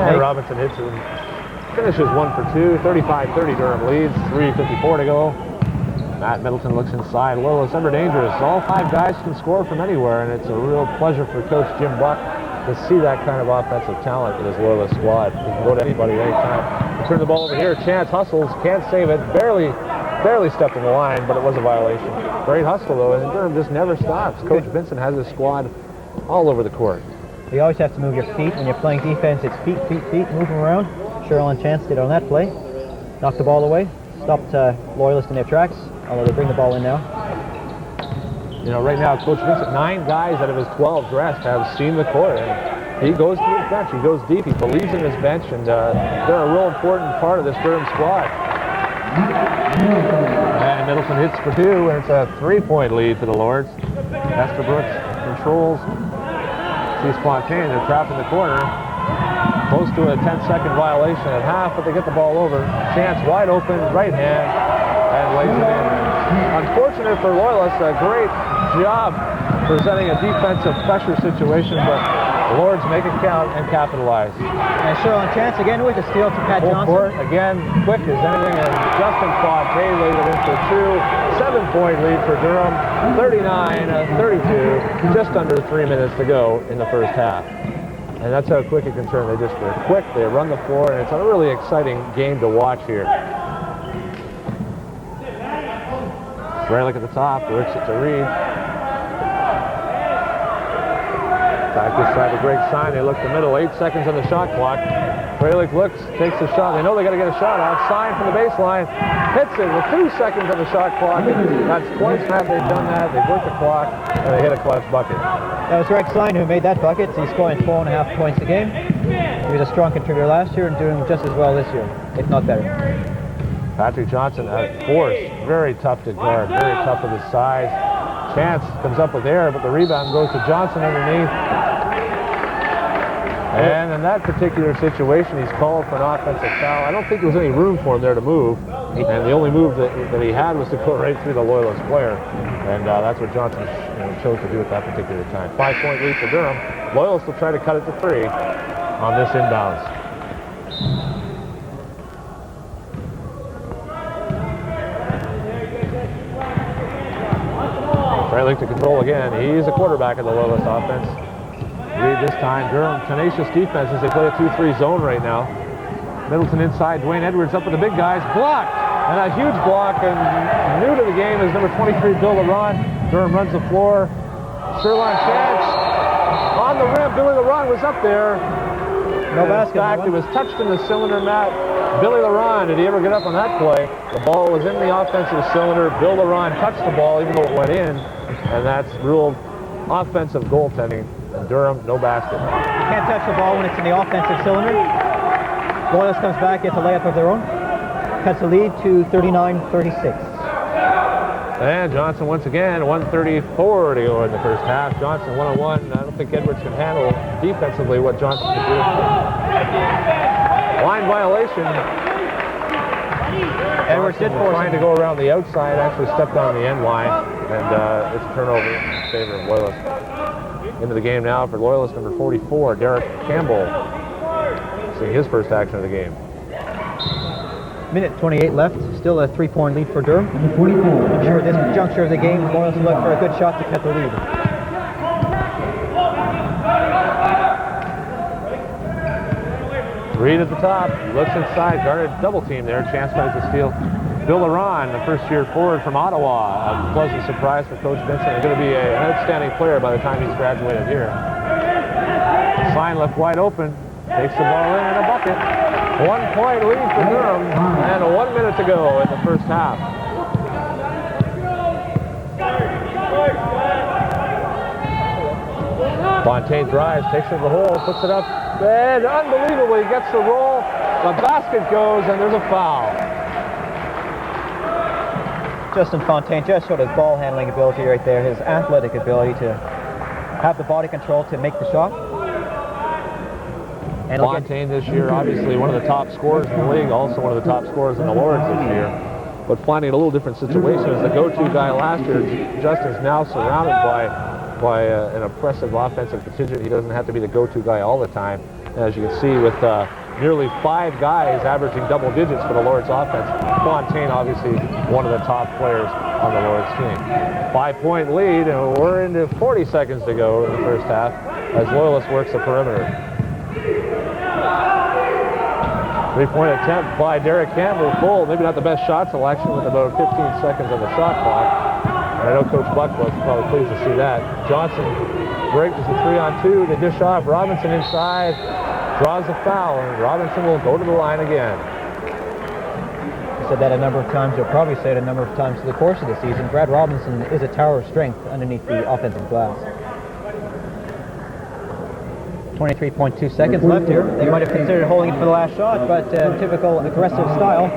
And Robinson hits it. Finishes 1 for 2. 35-30, Durham leads. 3:54 to go. Matt Middleton looks inside. Loyalist ever dangerous. All 5 guys can score from anywhere, and it's a real pleasure for Coach Jim Buck to see that kind of offensive talent in his Loyalist squad. He can go to anybody anytime. Turn the ball over here. Chance hustles, can't save it. Barely stepped in the line, but it was a violation. Great hustle though, and Durham just never stops. Coach Vincent has his squad all over the court. You always have to move your feet. When you're playing defense, it's feet, move them around. Cheryl and Chance did on that play. Knocked the ball away. Stopped Loyalist in their tracks, although they bring the ball in now. You know, right now, Coach Vincent, 9 guys out of his 12 dressed have seen the court. And he goes to his bench. He goes deep. He believes in his bench, and they're a real important part of this Durham squad. And Middleton hits for 2, and it's a 3-point lead for the Lords. Esterbrook controls. See Spontaine, they're trapped in the corner. Close to a 10-second violation at half, but they get the ball over. Chance wide open, right hand, and lays it in. Unfortunate for Loyalists, a great job presenting a defensive pressure situation, but the Lords make it count and capitalize. And Cheryl and Chance again with a steal to Pat Johnson. Court, again, quick as anything, and Justin Fontaine laid it in for 2. 7-point lead for Durham, 39-32, just under 3 minutes to go in the first half. And that's how quick it can turn. They're quick, they run the floor, and it's a really exciting game to watch here. Fralick at the top, works it to Reed. Back this side, a great sign. They look the middle, 8 seconds on the shot clock. Fralick looks, takes the shot. They know they got to get a shot off. Sign from the baseline, hits it with 2 seconds on the shot clock. That's twice now they've done that. They've worked the clock, and they hit a clutch bucket. That was Rex Sign who made that bucket. He's scoring 4.5 points a game. He was a strong contributor last year and doing just as well this year, if not better. Patrick Johnson at force, very tough to guard, very tough with his size. Chance comes up with air, but the rebound goes to Johnson underneath. And in that particular situation, he's called for an offensive foul. I don't think there was any room for him there to move. And the only move that he had was to go right through the Loyalist player. And that's what Johnson chose to do at that particular time. 5-point lead for Durham. Loyalist will try to cut it to 3 on this inbounds. Fralick to control again. He's a quarterback of the Loyalist offense. Reed this time. Durham, tenacious defense as they play a 2-3 zone right now. Middleton inside, Dwayne Edwards up with the big guys, blocked! And a huge block, and new to the game is number 23, Bill LaRon. Durham runs the floor. Sherline chance. On the rim, Billy LaRon was up there. No basket. In fact, it was touched in the cylinder mat. Billy LaRon, did he ever get up on that play? The ball was in the offensive cylinder. Bill LaRon touched the ball even though it went in, and that's ruled offensive goaltending. And Durham, no basket. You can't touch the ball when it's in the offensive cylinder. Loyalist comes back, gets a layup of their own. Cuts the lead to 39-36. And Johnson once again, 1:34 to go in the first half. Johnson 1-on-1. I don't think Edwards can handle defensively what Johnson can do. Line violation. Edwards did force trying to go around the outside, actually stepped on the end line, and it's a turnover in favor of Loyalist. Into the game now for Loyalist, number 44, Derek Campbell. Seeing his first action of the game. Minute 28 left, still a 3-point lead for Durham. Number 44. I'm sure at this juncture of the game, Loyalist will look for a good shot to cut the lead. Reed at the top, looks inside, guarded double team there, chance finds the steal. Bill LaRon, the first-year forward from Ottawa, a pleasant surprise for Coach Vincent. He's going to be an outstanding player by the time he's graduated here. Sign left wide open, takes the ball in and a bucket. 1-point lead for Durham, and 1 minute to go in the first half. Fontaine drives, takes it to the hole, puts it up, and unbelievably gets the roll. The basket goes, and there's a foul. Justin Fontaine just showed his ball handling ability right there, his athletic ability to have the body control to make the shot. And Fontaine this year, obviously one of the top scorers in the league, also one of the top scorers in the Lords this year. But finding a little different situation as the go-to guy last year, Justin's now surrounded by an impressive offensive contingent. He doesn't have to be the go-to guy all the time. As you can see with nearly 5 guys averaging double digits for the Lords offense, Fontaine obviously one of the top players on the Lords team. 5-point lead, and we're into 40 seconds to go in the first half as Loyalist works the perimeter. 3-point attempt by Derek Campbell, full, maybe not the best shot selection with about 15 seconds on the shot clock. And I know Coach Buck was probably pleased to see that. Johnson breaks the 3-on-2, they dish off, Robinson inside, draws the foul, and Robinson will go to the line again. I said that a number of times, you'll probably say it a number of times through the course of the season. Brad Robinson is a tower of strength underneath the offensive glass. 23.2 seconds left here. They might have considered holding it for the last shot, but typical aggressive style.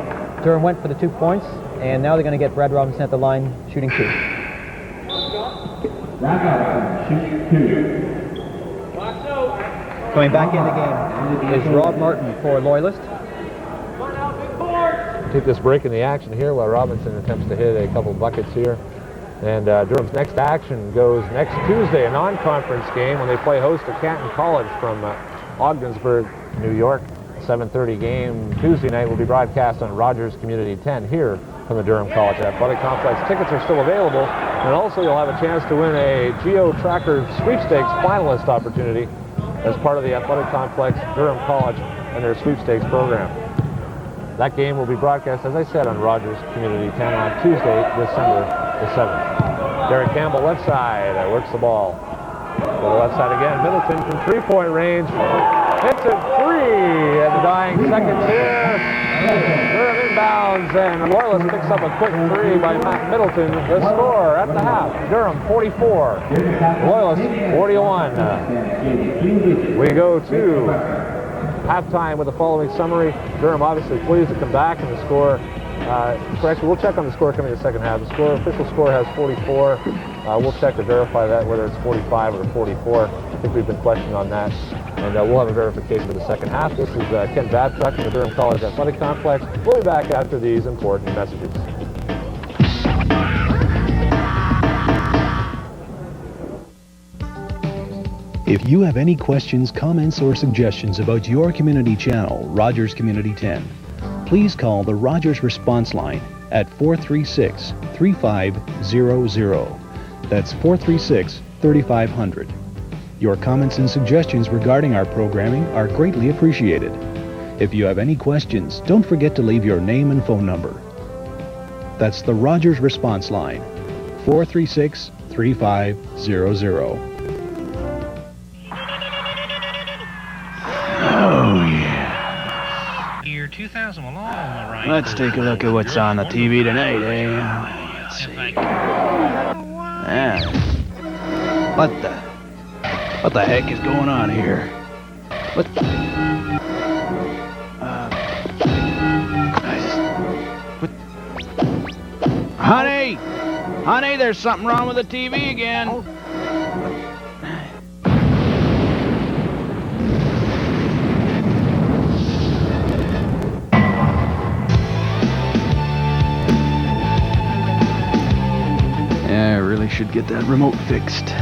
Durham went for the 2 points, and now they're going to get Brad Robinson at the line shooting 2. Brad Robinson shoots 2. Coming back in the game is Rob Martin for Loyalist. Keep this break in the action here while Robinson attempts to hit a couple buckets here. And Durham's next action goes next Tuesday, a non-conference game when they play host to Canton College from Ogdensburg, New York. 7:30 game Tuesday night will be broadcast on Rogers Community 10 here from the Durham College Athletic Complex. Tickets are still available, and also you'll have a chance to win a Geo Tracker Sweepstakes finalist opportunity as part of the Athletic Complex Durham College and their sweepstakes program. That game will be broadcast, as I said, on Rogers Community 10 on Tuesday, December the 7th. Derek Campbell left side, works the ball. To the left side again, Middleton from 3-point range. Hits it 3 at the dying seconds here. Durham inbounds, and Loyalist picks up a quick 3 by Matt Middleton. The score at the half, Durham 44, Loyalist 41. We go to halftime with the following summary. Durham obviously pleased to come back in the score. Correction, we'll check on the score coming in the second half. The official score has 44. We'll check to verify that, whether it's 45 or 44. I think we've been questioning on that. And we'll have a verification for the second half. This is Ken Babcock from the Durham College Athletic Complex. We'll be back after these important messages. If you have any questions, comments, or suggestions about your community channel, Rogers Community 10, please call the Rogers Response Line at 436-3500. That's 436-3500. Your comments and suggestions regarding our programming are greatly appreciated. If you have any questions, don't forget to leave your name and phone number. That's the Rogers Response Line, 436-3500. Oh, yeah. Year 2000 along, all right. Let's take a look at what's on the TV tonight, eh? Let's see. Yeah. What the heck is going on here? What? Honey, there's something wrong with the TV again. Yeah, I really should get that remote fixed.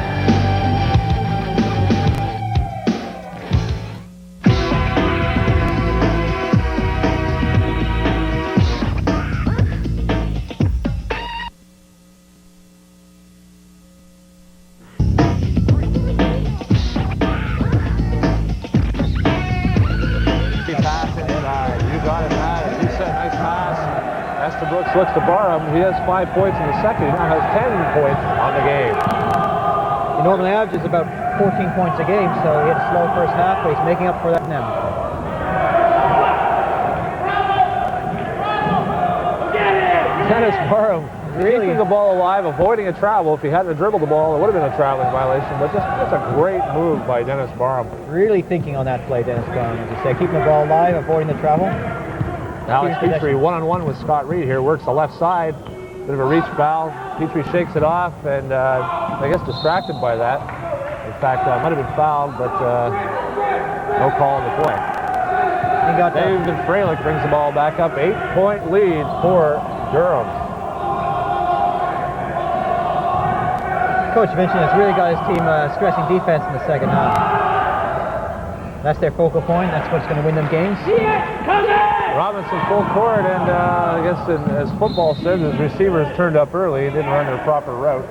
Looks to Durham. He has 5 points in the second. He now has 10 points on the game. He normally averages about 14 points a game, so he had a slow first half, but he's making up for that now. Dennis Durham really keeping the ball alive, avoiding a travel. If he hadn't dribbled the ball, it would have been a traveling violation, but just a great move by Dennis Durham. Really thinking on that play, Dennis Durham, as you say, keeping the ball alive, avoiding the travel. Alex Petrie one-on-one with Scott Reed here, works the left side. Bit of a reach foul. Petrie shakes it off and I guess distracted by that. In fact, might have been fouled, but no call on the play. David Freilich brings the ball back up. 8-point lead for Durham. Coach mentioned has really got his team stressing defense in the second half. That's their focal point. That's what's going to win them games. Robinson full court, and I guess as football says, his receivers turned up early and didn't run their proper route.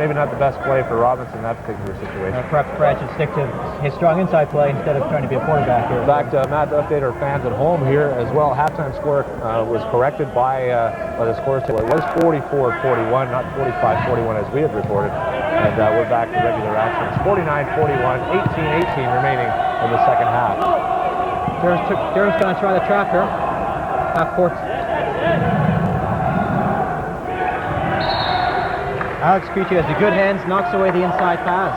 Maybe not the best play for Robinson in that particular situation. Perhaps Pratt should stick to his strong inside play instead of trying to be a quarterback here. In fact, Matt, to update our fans at home here as well, halftime score was corrected by the scores table. It was 44-41, not 45-41 as we had reported. And we're back to regular action. It's 49-41, 18-18 remaining in the second half. Durham's going to try the trap here. Half court. Alex Petrie has the good hands, knocks away the inside pass.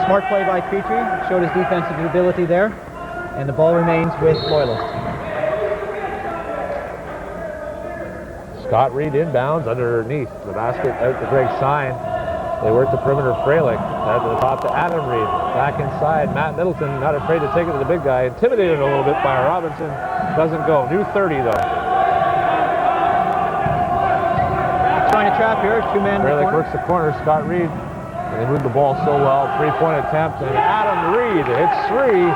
Smart play by Petrie, showed his defensive ability there, and the ball remains with Loyalist. Scott Reed inbounds underneath the basket out to Greg Stein. They work the perimeter. Freilich out to the top to Adam Reed. Back inside. Matt Middleton not afraid to take it to the big guy. Intimidated a little bit by Robinson. Doesn't go. New 30 though. Trying to trap here. Two-man. Freilich works the corner. Scott Reed. And they move the ball so well. 3-point attempt. And Adam Reed hits 3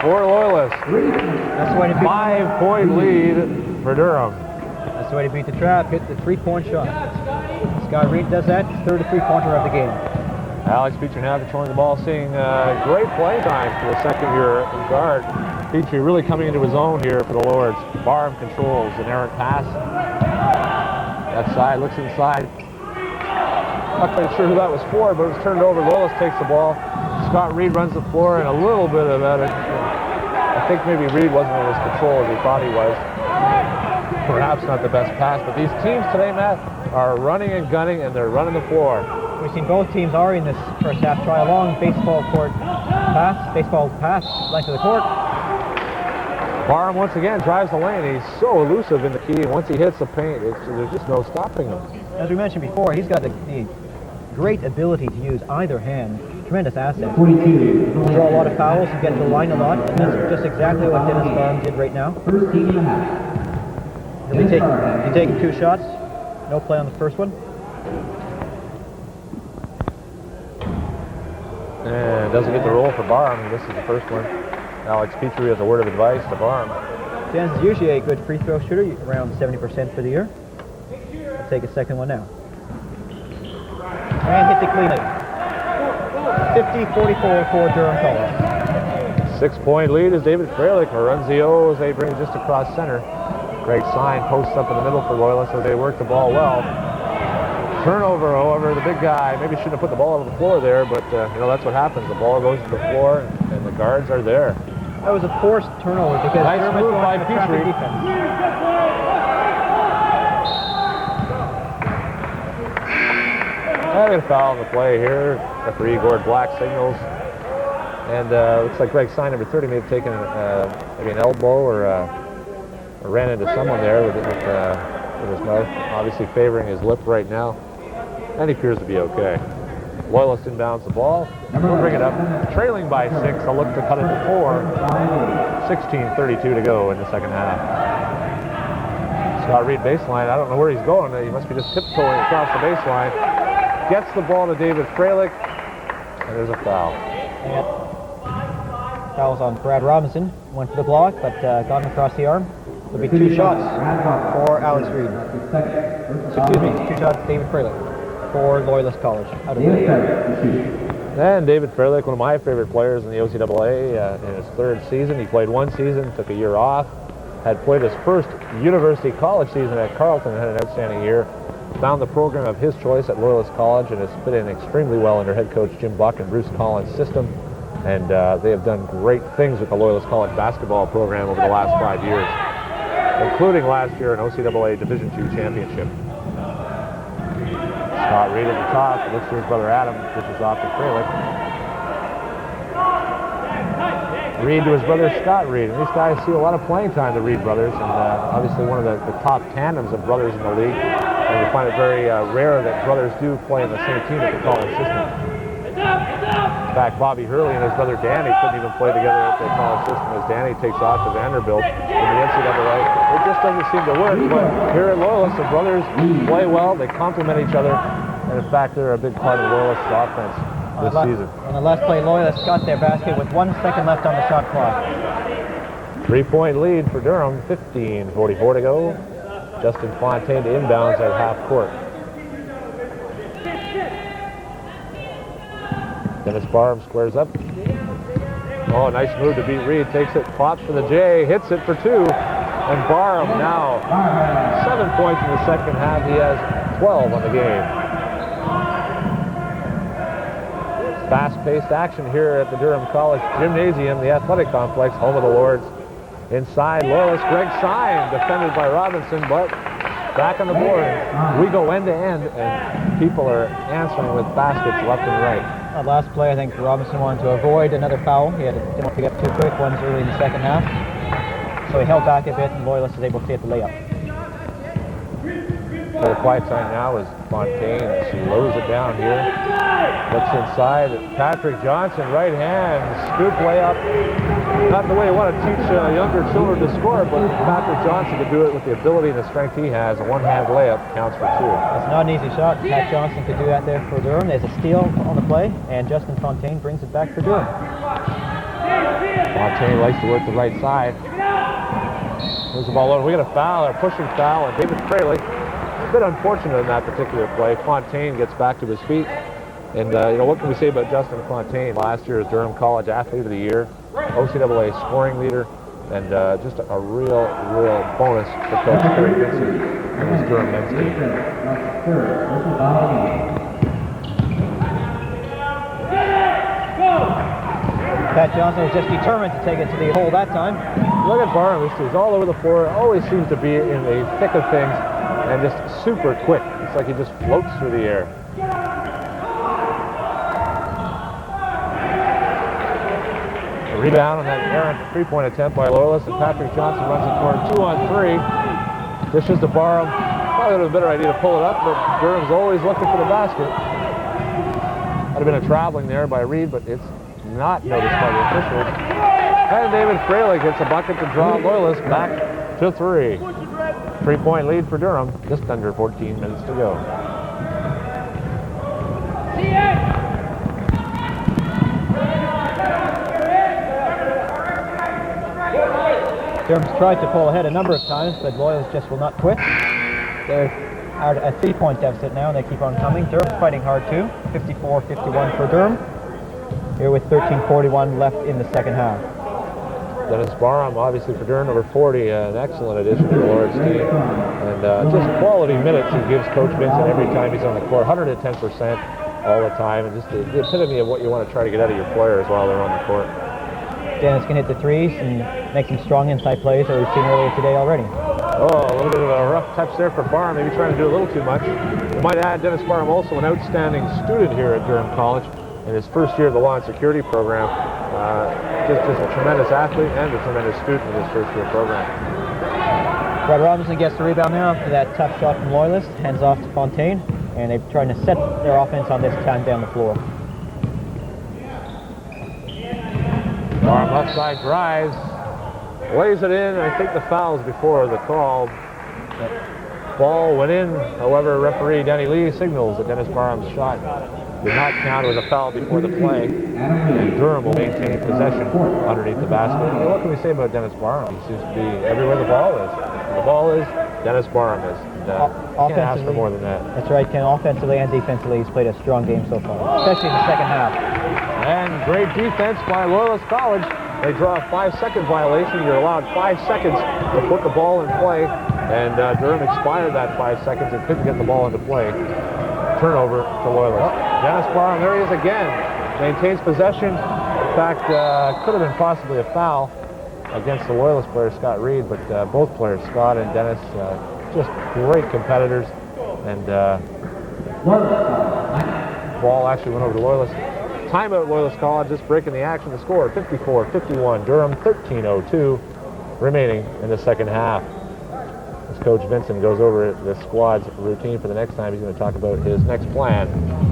for Loyalist. That's the way to beat 5-point lead for Durham. That's the way to beat the trap. Hit the 3-point shot. Scott Reed does that, third 3-pointer of the game. Alex Petrie now controlling the ball, seeing great play time for the second-year guard. Petrie really coming into his own here for the Lords. Barham controls an errant pass. Left side, looks inside. Not quite sure who that was for, but it was turned over. Loyalist takes the ball. Scott Reed runs the floor, and a little bit of that. I think maybe Reed wasn't in as control as he thought he was. Perhaps not the best pass, but these teams today, Matt, are running and gunning, and they're running the floor. We've seen both teams are in this first half try a long baseball pass, length of the court. Barham once again drives the lane. He's so elusive in the key, and once he hits the paint, there's just no stopping him. As we mentioned before, he's got the great ability to use either hand. Tremendous asset. 42. Draw a lot of fouls and get to the line a lot, and that's just exactly what Dennis Barham did right now. First team and a half. He'll be taking 2 shots. No play on the first one. And doesn't get the roll for Barham. This is the first one. Alex Petrie has a word of advice to Barham. Dennis is usually a good free throw shooter, around 70% for the year. He'll take a second one now. And hits it cleanly. 50-44 for Durham College. 6-point lead is David Freilich runs the O as they bring it just across center. Greg Sign posts up in the middle for Loyalist as they work the ball well. Turnover, however, the big guy maybe shouldn't have put the ball on the floor there, but that's what happens. The ball goes to the floor and the guards are there. That was a forced turnover because Nice Durham was move going by to the traffic Petrie. defense. Having a foul on the play here. Referee Gord Black signals. And looks like Greg Sign, number 30, may have taken maybe an elbow or ran into someone there with his mouth, obviously favoring his lip right now. And he appears to be okay. Loyalist inbounds the ball. We'll bring it up. Trailing by 6. They'll look to cut it to 4. 16:32 to go in the second half. Scott Reed baseline. I don't know where he's going. He must be just tiptoeing across the baseline. Gets the ball to David Freilich. And there's a foul. And fouls on Brad Robinson. Went for the block, but got him across the arm. There'll be 2 shots for Alex Reed. Excuse me, 2 shots David Freilich for Loyalist College. Out of And David Freilich, one of my favorite players in the OCAA in his 3rd season. He played 1 season, took a year off, had played his first university college season at Carleton and had an outstanding year. Found the program of his choice at Loyalist College and has fit in extremely well under head coach Jim Buck and Bruce Collins' system. And they have done great things with the Loyalist College basketball program over the last 5 years, including last year an OCAA Division II championship. Scott Reed at the top, looks to his brother Adam, pushes off to Freilich. Reed to his brother Scott Reed, and these guys see a lot of playing time, the Reed brothers, and obviously one of the top tandems of brothers in the league. And we find it very rare that brothers do play in the same team at the college system. In fact, Bobby Hurley and his brother Danny couldn't even play together at the college system as Danny takes off to Vanderbilt in the NCAA. It just doesn't seem to work, but here at Loyalist, the brothers play well, they complement each other, and in fact, they're a big part of Loyalist's offense this season. On the last play, Loyalist got their basket with 1 second left on the shot clock. 3-point lead for Durham, 15:44 to go. Justin Fontaine to inbounds at half court. Dennis Barham squares up. Oh, nice move to beat Reed. Takes it, pops for the J, hits it for 2. And Barham now 7 points in the second half. He has 12 on the game. Fast-paced action here at the Durham College Gymnasium, the athletic complex, home of the Lords. Inside, Loyalist Greg Sign, defended by Robinson, but back on the board. We go end to end, and people are answering with baskets left and right. Last play, I think Robinson wanted to avoid another foul. He didn't want to get 2 quick ones early in the second half. So he held back a bit, and Loyalist was able to get the layup. So the quiet sign now is Fontaine slows it down here. Looks inside. Patrick Johnson, right hand, scoop layup. Not the way you want to teach younger children to score, but Patrick Johnson can do it with the ability and the strength he has. A one-hand layup counts for 2. It's not an easy shot. Pat Johnson could do that there for Durham. There's a steal on the play, and Justin Fontaine brings it back for Durham. Fontaine likes to work the right side. There's the ball over. We got a foul, a pushing foul, and David Freilich. A bit unfortunate in that particular play. Fontaine gets back to his feet. And, what can we say about Justin Fontaine? Last year's Durham College Athlete of the Year, OCAA scoring leader, and just a real bonus for Coach Terry Vincent and his Durham men's team. Pat Johnson was just determined to take it to the hole that time. Look at Barham. He's all over the floor. Always seems to be in the thick of things and just super quick. It's like he just floats through the air. A rebound on that errant 3-point attempt by Loyalist, and Patrick Johnson runs it for a 2-on-3. Dishes to Barham. Probably would have been a better idea to pull it up, but Durham's always looking for the basket. Might have been a traveling there by Reed, but it's not noticed by the officials. And David Freilich gets a bucket to draw Loyalist back to 3. 3-point lead for Durham, just under 14 minutes to go. Durham's tried to pull ahead a number of times, but Loyalist just will not quit. They're at a 3-point deficit now, and they keep on coming. Durham's fighting hard too. 54-51 for Durham. here with 13:41 left in the second half. Dennis Barham, obviously for Durham, number 40, an excellent addition to the Lord's team. And just quality minutes he gives Coach Vincent every time he's on the court, 110% all the time, and just the epitome of what you want to try to get out of your players while they're on the court. Dennis can hit the threes and make some strong inside plays that we've seen earlier today already. Oh, a little bit of a rough touch there for Barham, maybe trying to do a little too much. We might add Dennis Barham, also an outstanding student here at Durham College in his first year of the Law and Security program. Just a tremendous athlete and a tremendous student in his first year program. Brad Robinson gets the rebound now after that tough shot from Loyalist, hands off to Fontaine, and they're trying to set their offense on this time down the floor. Barham left side drives, lays it in. I think the foul's before the call. Ball went in, however, referee Danny Lee signals that Dennis Barham's shot did not count as a foul before the play, and Durham will maintain possession underneath the basket. And what can we say about Dennis Barham? He seems to be everywhere the ball is. The ball is, Dennis Barham is. Can't ask for more than that. That's right, Ken. Offensively and defensively, he's played a strong game so far, especially in the second half. And great defense by Loyalist College. They draw a 5-second violation. You're allowed 5 seconds to put the ball in play, and Durham expired that 5 seconds and couldn't get the ball into play. Turnover to Loyalist. Dennis Barham, there he is again. Maintains possession. In fact, could have been possibly a foul against the Loyalist player, Scott Reed, but both players, Scott and Dennis, just great competitors. And ball actually went over to Loyalist. Timeout, Loyalist College, just breaking the action. The score, 54-51. Durham, 13:02 remaining in the second half. As Coach Vincent goes over the squad's routine for the next time, he's going to talk about his next plan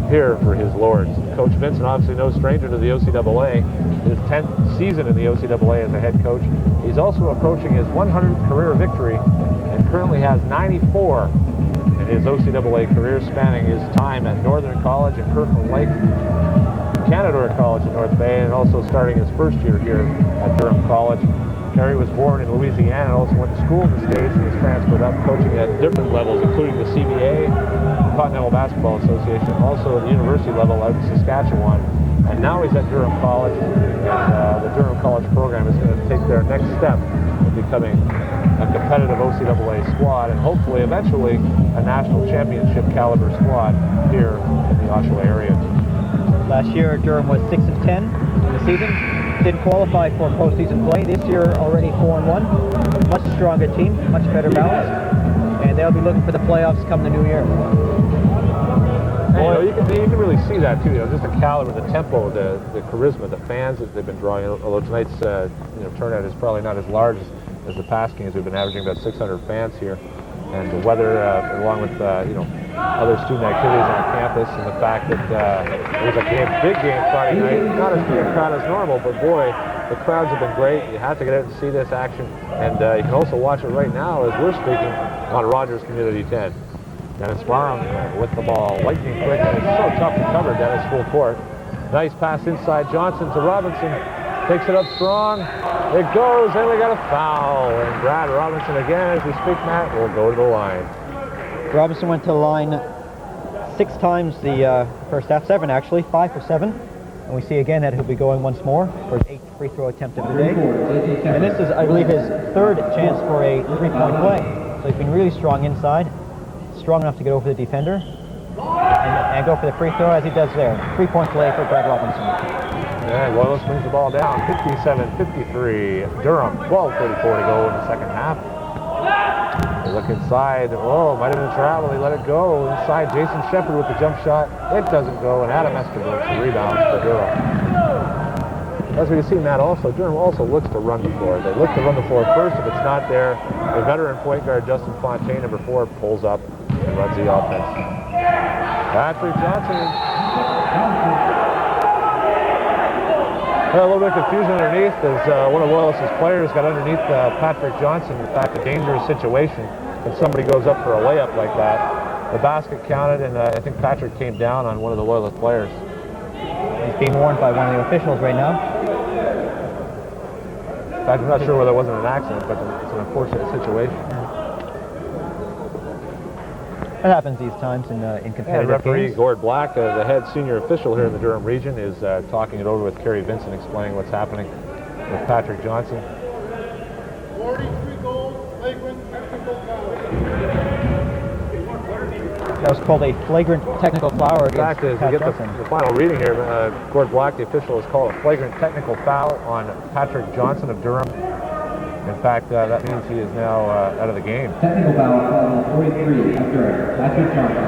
here for his Lords. Coach Vincent, obviously no stranger to the OCAA. His 10th season in the OCAA as a head coach. He's also approaching his 100th career victory and currently has 94 in his OCAA career, spanning his time at Northern College and Kirkland Lake, Canada College in North Bay, and also starting his first year here at Durham College. Terry was born in Louisiana and also went to school in the States and has transferred up, coaching at different levels, including the CBA, Continental Basketball Association, also at the university level out in Saskatchewan. And now he's at Durham College, and the Durham College program is going to take their next step in becoming a competitive OCAA squad and hopefully eventually a national championship caliber squad here in the Oshawa area. Last year, Durham was 6-10 in the season. Didn't qualify for postseason play. This year, already 4-1. Much stronger team, much better balance, and they'll be looking for the playoffs come the new year. Well, you can really see that too. Just the caliber, the tempo, the charisma, the fans that they've been drawing. Although tonight's turnout is probably not as large as the past games. We've been averaging about 600 fans here, and the weather, along with other student activities on campus, and the fact that it was a big game Friday night. Not as big a crowd as normal, but boy, the crowds have been great. You have to get out and see this action, and you can also watch it right now as we're speaking on Rogers Community 10. Dennis Barham with the ball, lightning quick, and it's so tough to cover Dennis full court. Nice pass inside Johnson to Robinson, takes it up strong, it goes, and we got a foul, and Brad Robinson again, as we speak, Matt, will go to the line. Robinson went to the line 6 times the first half, 7 actually, 5 for 7. And we see again that he'll be going once more for his 8th free throw attempt of the day. And this is, I believe, his 3rd chance for a 3-point play. So he's been really strong inside, strong enough to get over the defender, and go for the free throw as he does there. 3-point play for Brad Robinson. And Loyalist brings the ball down, 57-53. Durham, 12:34 to go in the second half. They look inside. Oh, might have been travel. They let it go. Inside, Jason Shepard with the jump shot. It doesn't go, and Adam Escobar rebounds for Durham. As we can see, Matt, also, Durham also looks to run the floor. They look to run the floor first. If it's not there, the veteran point guard, Justin Fontaine, number 4, pulls up and runs the offense. Patrick Johnson. A little bit of confusion underneath as one of Loyalist's players got underneath Patrick Johnson. In fact, a dangerous situation when somebody goes up for a layup like that. The basket counted, and I think Patrick came down on one of the Loyalist players. He's being warned by one of the officials right now. In fact, I'm not sure whether it wasn't an accident, but it's an unfortunate situation. That happens these times in And competitive referee games. Gord Black, the head senior official here in the Durham region, is talking it over with Kerry Vincent, explaining what's happening with Patrick Johnson. 43 goals, flagrant technical foul. That was called a flagrant technical foul In against fact, as we Pat get Johnson. the final reading here, Gord Black, the official, has called a flagrant technical foul on Patrick Johnson of Durham. In fact, that means he is now out of the game. Technical foul called on 43 after Patrick Johnson.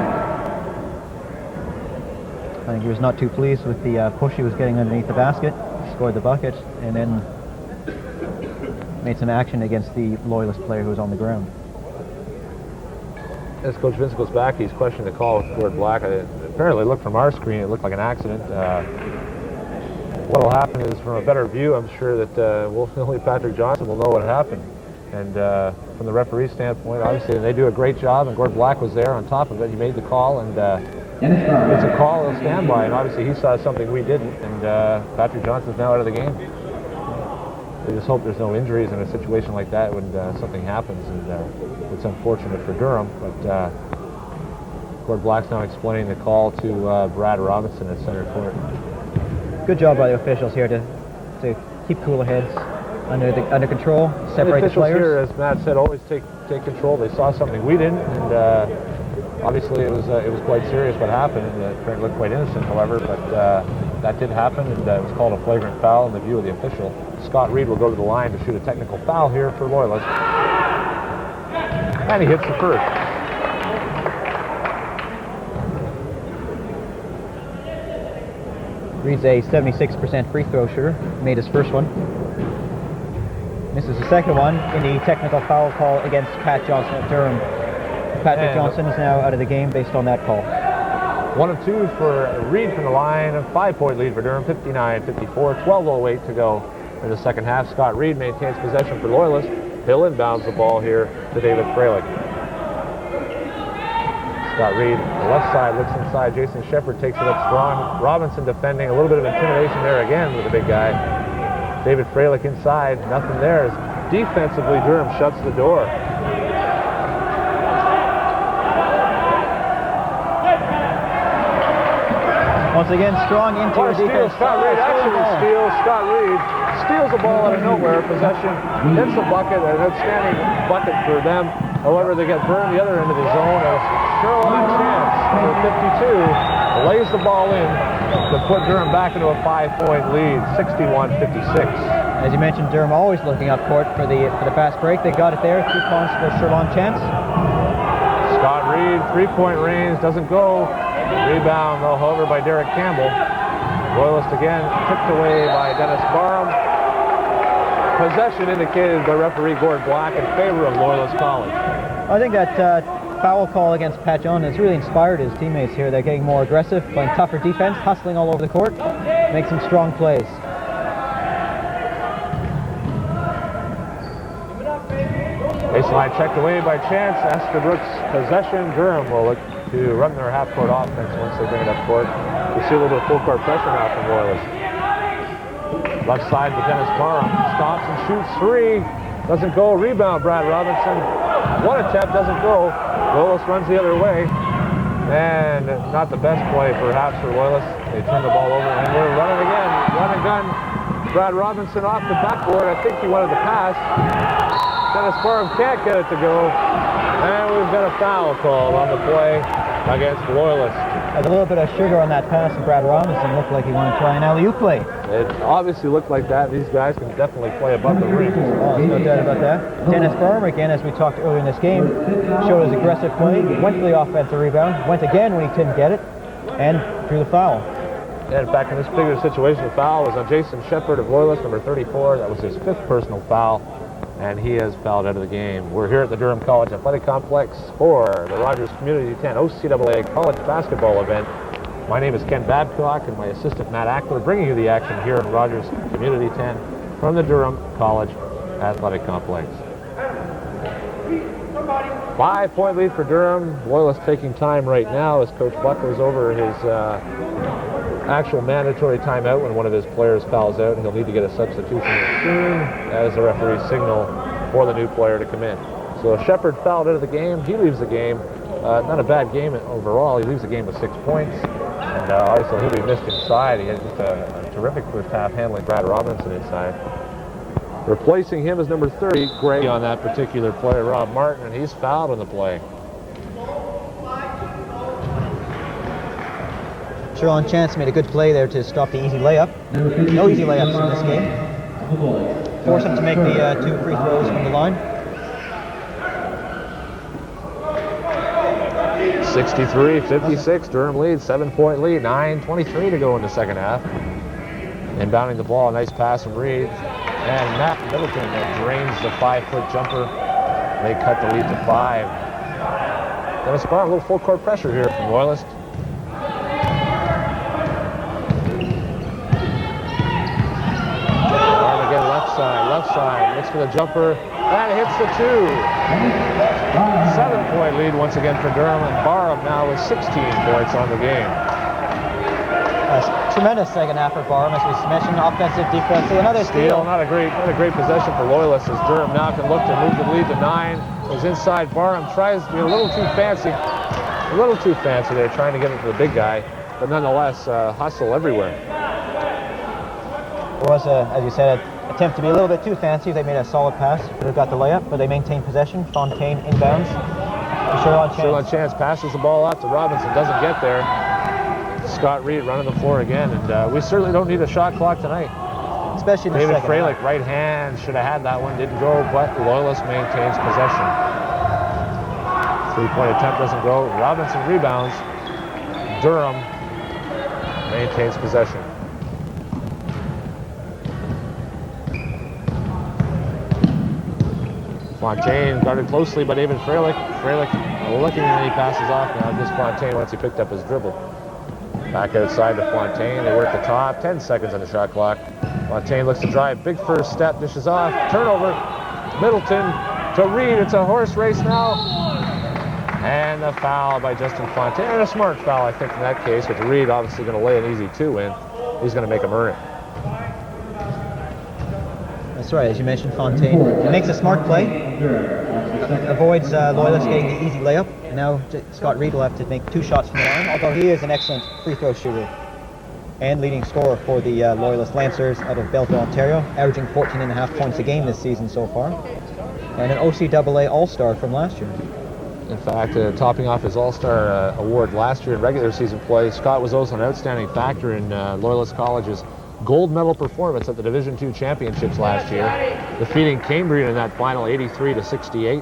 I think he was not too pleased with the push he was getting underneath the basket, scored the bucket, and then made some action against the Loyalist player who was on the ground. As Coach Vince goes back, he's questioning the call with Gord Black. Apparently, looked from our screen, it looked like an accident. What will happen is, from a better view, I'm sure that only Patrick Johnson will know what happened. And from the referee standpoint, obviously, they do a great job, and Gord Black was there on top of it. He made the call, and it's a call he'll stand by. And obviously, he saw something we didn't, and Patrick Johnson's now out of the game. We just hope there's no injuries in a situation like that when something happens, and it's unfortunate for Durham. But Gord Black's now explaining the call to Brad Robinson at center court. Good job by the officials here to keep cooler heads under control, separate the officials players. here, as Matt said, always take control. They saw something we didn't, and obviously it was quite serious what happened. It looked quite innocent, however, but that did happen, and it was called a flagrant foul in the view of the official. Scott Reed will go to the line to shoot a technical foul here for Loyalist, and he hits the first. Reed's a 76% free throw shooter, made his first one. This is the second one in the technical foul call against Pat Johnson of Durham. Patrick Johnson is now out of the game based on that call. 1 of 2 for Reed from the line, a 5-point lead for Durham, 59-54, 12:08 to go in the second half. Scott Reed maintains possession for Loyalist. He'll inbounds the ball here to David Freilich. Scott Reed, the left side, looks inside. Jason Shepard takes it up strong. Robinson defending, a little bit of intimidation there again with the big guy. David Freilich inside, nothing there. Defensively, Durham shuts the door. Once again, strong interior defense. Scott Reed actually steals. Scott Reed steals the ball out of nowhere. Possession, hits the bucket, an outstanding bucket for them. However, they get burned the other end of the zone as Sherlock Chance, number 52, lays the ball in to put Durham back into a 5-point lead, 61-56. As you mentioned, Durham always looking up court for the fast break. They got it there. 2 points for Sherlock Chance. Scott Reed, 3-point range, doesn't go. Rebound, though, however, by Derek Campbell. Loyalist again, tipped away by Dennis Barham. Possession indicated by referee Gord Black in favor of Loyalist College. I think that foul call against Pat Johnson has really inspired his teammates here. They're getting more aggressive, playing tougher defense, hustling all over the court, make some strong plays. Baseline checked away by Chance. Esterbrook's possession. Durham will look to run their half-court offense once they bring it up court. We see a little bit of full-court pressure now from Loyalist. Left side to Dennis Barham. Stops and shoots 3. Doesn't go. Rebound, Brad Robinson. One attempt, doesn't go. Loyalist runs the other way. And not the best play, perhaps, for Loyalist. They turn the ball over, and we're running again. Run and gun. Brad Robinson off the backboard. I think he wanted to pass. Dennis Barham can't get it to go. And we've got a foul called on the play against Loyalist. There's a little bit of sugar on that pass from Brad Robinson. Looked like he wanted to try an alley-oop play. It obviously looked like that. These guys can definitely play above the rim. Oh, there's no doubt about that. Dennis Barham, again, as we talked earlier in this game, showed his aggressive play, went for the offensive rebound, went again when he couldn't get it, and drew the foul. And in fact, in this particular situation, the foul was on Jason Shepard of Loyalist, number 34. That was his 5th personal foul, and he has fouled out of the game. We're here at the Durham College Athletic Complex for the Rogers Community 10 OCAA College Basketball event. My name is Ken Babcock, and my assistant Matt Ackler bringing you the action here at Rogers Community 10 from the Durham College Athletic Complex. 5-point lead for Durham. Loyalist taking time right now as Coach Buck goes over his actual mandatory timeout when one of his players fouls out, and he'll need to get a substitution soon as the referee signal for the new player to come in. So Shepard fouled out of the game. He leaves the game. Not a bad game overall. He leaves the game with 6 points. And obviously he'll be missed inside. He had just a terrific first half handling Brad Robinson inside. Replacing him is number 30, Gray, on that particular play, Rob Martin, and he's fouled on the play. Sherlon Chance made a good play there to stop the easy layup. No easy layups in this game. Force him to make the 2 free throws from the line. 63-56, Durham leads, 7-point lead, 9:23 to go in the second half. Inbounding the ball, nice pass from Reed. And Matt Middleton drains the 5-foot jumper. They cut the lead to 5. Dennis Barham, a little full court pressure here from Loyalist. Barham again, left side, looks for the jumper, and hits the 2. 7-point lead once again for Durham, and Barham now with 16 points on the game. Tremendous second half for Barham, as we mentioned, offensive, defensive, another steal. Not a great possession for Loyalists, as Durham now can look to move the lead to 9. Goes inside, Barham tries to be a little too fancy there, trying to get it to the big guy, but nonetheless, hustle everywhere. It was, as you said, an attempt to be a little bit too fancy. They made a solid pass, could have got the layup, but they maintained possession. Fontaine inbounds. Sherlon Chance passes the ball out to Robinson, doesn't get there. Scott Reed running the floor again, and we certainly don't need a shot clock tonight. Especially in the David second Freilich, half. right hand, should have had that one, didn't go, but Loyalist maintains possession. 3-point attempt doesn't go. Robinson rebounds. Durham maintains possession. Fontaine guarded closely by David Freilich. Freilich looking, and he passes off now. Just Fontaine once he picked up his dribble. Back outside to Fontaine. They work the top. 10 seconds on the shot clock. Fontaine looks to drive. Big first step. Dishes off. Turnover. Middleton to Reed. It's a horse race now. And a foul by Justin Fontaine. And a smart foul, I think, in that case. With Reed obviously going to lay an easy 2 in. He's going to make him earn it. That's right, as you mentioned, Fontaine makes a smart play, avoids Loyalist getting the easy layup. And now Scott Reed will have to make 2 shots from the line, although he is an excellent free throw shooter and leading scorer for the Loyalist Lancers out of Belleville, Ontario, averaging 14.5 points a game this season so far, and an OCAA All-Star from last year. In fact, topping off his All-Star award last year in regular season play, Scott was also an outstanding factor in Loyalist College's gold medal performance at the Division II Championships last year, defeating Cambrian in that final 83-68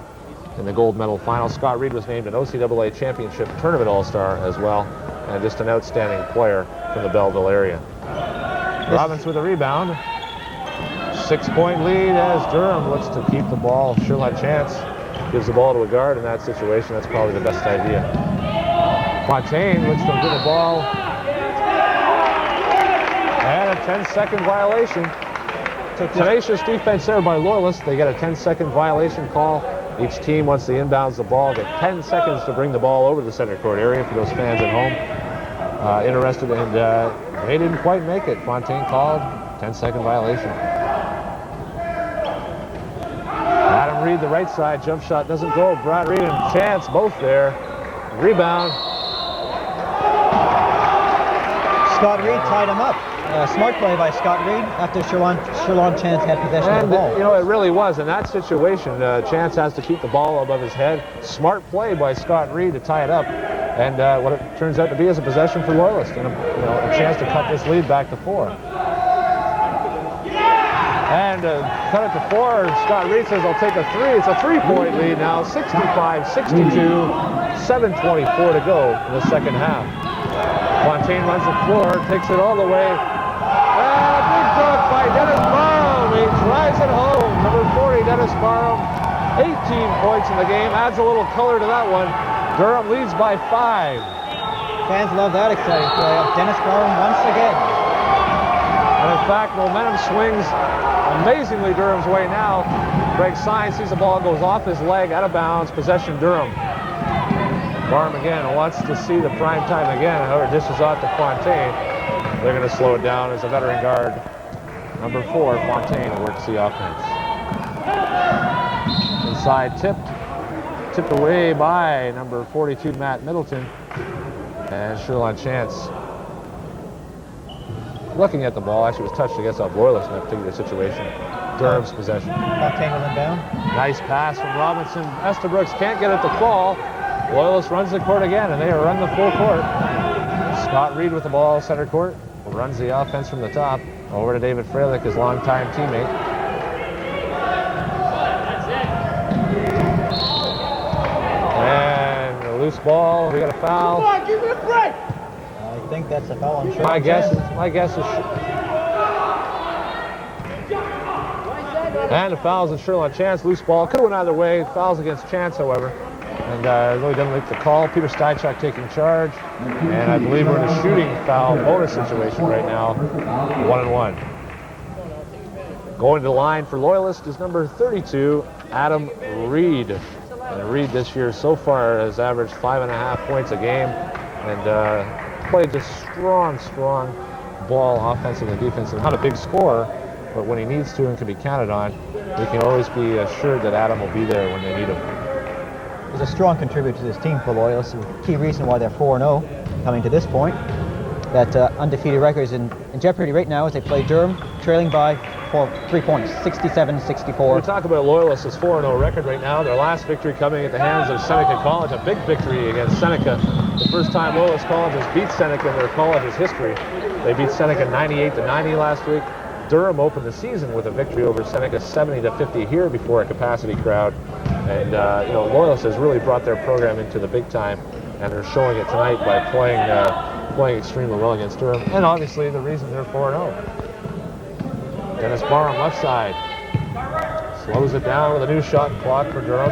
in the gold medal final. Scott Reed was named an OCAA Championship Tournament All-Star as well, and just an outstanding player from the Belleville area. Robbins with a rebound. 6-point lead as Durham looks to keep the ball. Sherlon Chance gives the ball to a guard in that situation. That's probably the best idea. Fontaine looks to get the ball. And a 10-second violation. Tenacious defense there by Loyalists. They get a 10-second violation call. Each team, once they inbounds the ball, get 10 seconds to bring the ball over the center court area for those fans at home interested. And they didn't quite make it. Fontaine called 10-second violation. Adam Reed, the right side, jump shot doesn't go. Brad Reed and Chance both there. Rebound. Scott Reed tied him up. Smart play by Scott Reed after Sherlon Chance had possession of the ball. You know, it really was. In that situation, Chance has to keep the ball above his head. Smart play by Scott Reed to tie it up. And what it turns out to be is a possession for Loyalist and a chance to cut this lead back to 4. And cut it to 4. Scott Reed says, I'll take a 3. It's a 3-point lead now, 65-62, 7:24 to go in the second half. Fontaine runs the floor, takes it all the way. And a big dunk by Dennis Barham. He drives it home. Number 40, Dennis Barham. 18 points in the game. Adds a little color to that one. Durham leads by 5. Fans love that exciting play of Dennis Barham once again. And in fact, momentum swings amazingly Durham's way now. Greg Sines sees the ball, goes off his leg, out of bounds, possession Durham. Barham again wants to see the prime time again. However, dishes off to Fontaine. They're going to slow it down as a veteran guard. Number 4, Fontaine, works the offense. Inside tipped tipped away by number 42, Matt Middleton. And Sherlon Chance looking at the ball, actually was touched against that Loyalist in that particular situation. Durham's possession. Fontaine will inbound. Nice pass from Robinson. Estabrooks can't get it to fall. Loyalist runs the court again, and they are run the full court. Scott Reed with the ball, center court. Runs the offense from the top. Over to David Freilich, his longtime teammate. And a loose ball. We got a foul. Come on, give me a break! I think that's a foul on Sherlon My guess Chance. is. And the fouls on Sherlon Chance. Loose ball. Could have went either way. Fouls against Chance, however. And really doesn't like the call. Peter Stychuk taking charge. And I believe we're in a shooting foul bonus situation right now. 1-1. Going to the line for Loyalist is number 32, Adam Reed. And Reed this year so far has averaged 5.5 points a game and played just strong ball offensive and defensive. Not a big scorer, but when he needs to and can be counted on, we can always be assured that Adam will be there when they need him. He's a strong contributor to this team for Loyalists. A key reason why they're 4-0 coming to this point. That undefeated record is in jeopardy right now as they play Durham, trailing by 3 points, 67-64. We talk about Loyalists' 4-0 record right now. Their last victory coming at the hands of Seneca College, a big victory against Seneca. The first time Loyalist College has beat Seneca in their college's history. They beat Seneca 98-90 last week. Durham opened the season with a victory over Seneca 70-50 here before a capacity crowd. And Loyalist has really brought their program into the big time, and they're showing it tonight by playing extremely well against Durham. And obviously the reason they're 4-0. Dennis Barr on left side. Slows it down with a new shot clock for Durham.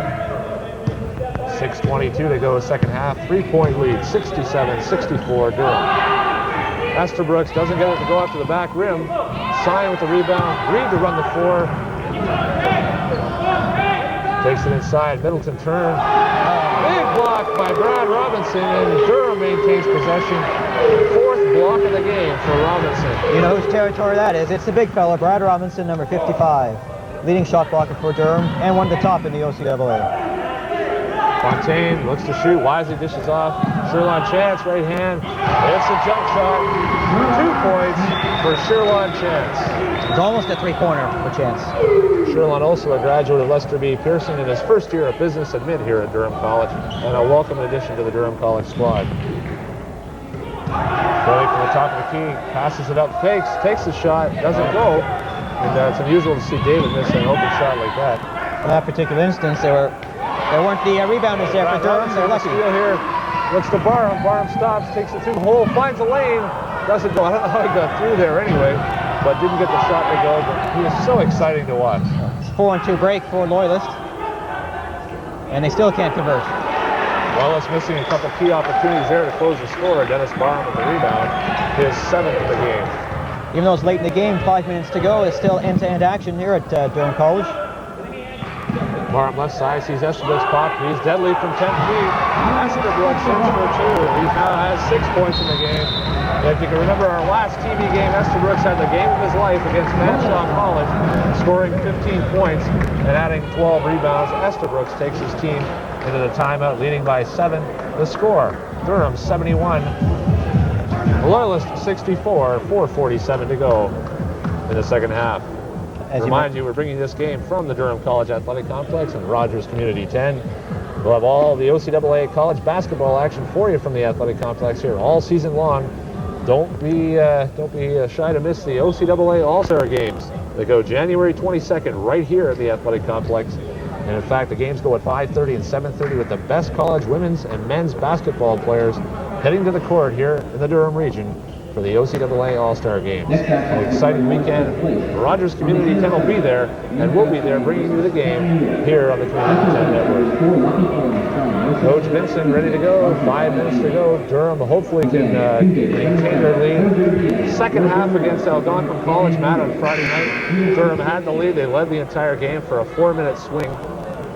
6:22 to go second half. 3-point lead, 67-64 Durham. Estabrooks doesn't get it to go after the back rim. Sion with the rebound. Reed to run the floor. Takes it inside. Middleton turn. Big block by Brad Robinson, and Durham maintains possession. Fourth block of the game for Robinson. You know whose territory that is. It's the big fella, Brad Robinson, number 55. Leading shot blocker for Durham and one of the top in the OCAA. Fontaine looks to shoot. Wisely dishes off. Sherlon Chance, right hand. It's a jump shot. 2 points for Sherlon Chance. It's almost a three-pointer for Chance. Sherlon, also a graduate of Lester B. Pearson in his first year of business admit here at Durham College, and a welcome addition to the Durham College squad. Foley from the top of the key, passes it up, fakes, takes the shot, doesn't go. And it's unusual to see David miss an open shot like that. In that particular instance, there weren't the rebounders there for Durham. They're lucky. Steal here. Looks to Barham. Barham stops, takes it through the hole, finds a lane. Doesn't go. I don't know how he got through there anyway, but didn't get the shot to go. But he is so exciting to watch. It's 4-2 break for Loyalist. And they still can't convert. Loyalist missing a couple key opportunities there to close the score. Dennis Barham with the rebound. His 7th of the game. Even though it's late in the game, 5 minutes to go, it's still end-to-end action here at Durham College. Barham left side sees Estabrooks pop. He's deadly from 10 feet. Estabrooks shoots for 2. He now has 6 points in the game. If you can remember our last TV game, Estabrooks had the game of his life against Manshaw College, scoring 15 points and adding 12 rebounds. Estabrooks takes his team into the timeout, leading by 7. The score, Durham 71, Loyalist 64, 4:47 to go in the second half. Remind you, we're bringing this game from the Durham College Athletic Complex and Rogers Community 10. We'll have all the OCAA college basketball action for you from the Athletic Complex here all season long. Don't be shy to miss the OCAA All-Star games. They go January 22nd right here at the Athletic Complex. And in fact, the games go at 5:30 and 7:30 with the best college women's and men's basketball players heading to the court here in the Durham region for the OCAA All-Star Games. An exciting weekend. Rogers Community 10 will be there, and we'll be there bringing you the game here on the Community 10 Network. Coach Vincent ready to go. 5 minutes to go. Durham hopefully can maintain their lead. Second half against Algonquin College, Matt, on Friday night. Durham had the lead. They led the entire game for a 4-minute swing.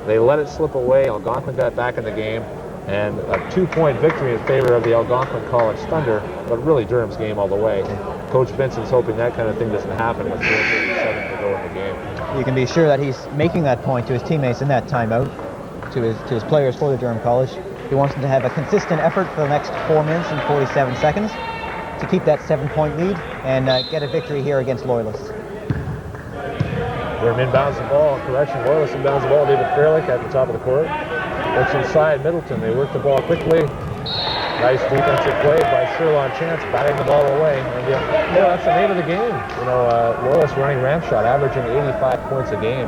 They let it slip away. Algonquin got back in the game. And a 2-point victory in favor of the Algonquin College Thunder, but really Durham's game all the way. Coach Vincent's hoping that kind of thing doesn't happen with 4:37 to go in the game. You can be sure that he's making that point to his teammates in that timeout. to his players for the Durham College. He wants them to have a consistent effort for the next 4 minutes and 47 seconds to keep that 7-point lead and get a victory here against Loyalist. Durham inbounds the ball. Correction, Loyalist inbounds the ball. David Fairlick at the top of the court. Looks inside Middleton. They work the ball quickly. Nice defensive play by Sherlon Chance, batting the ball away. And that's the name of the game. Loyalist running ramp shot, averaging 85 points a game,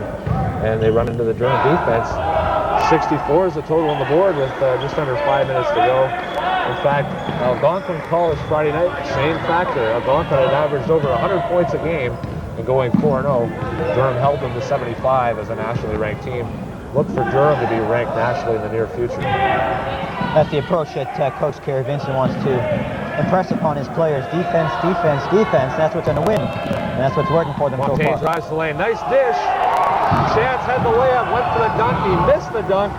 and they run into the Durham defense. 64 is the total on the board with just under 5 minutes to go. In fact, Algonquin College Friday night, same factor. Algonquin had averaged over 100 points a game and going 4-0. Durham held them to 75 as a nationally ranked team. Look for Durham to be ranked nationally in the near future. That's the approach that Coach Kerry Vincent wants to impress upon his players. Defense, defense, defense. That's what's going to win. And that's what's working for them so Fontaine far. drives the lane. Nice dish. Chance had the layup, went for the dunk. He missed the dunk.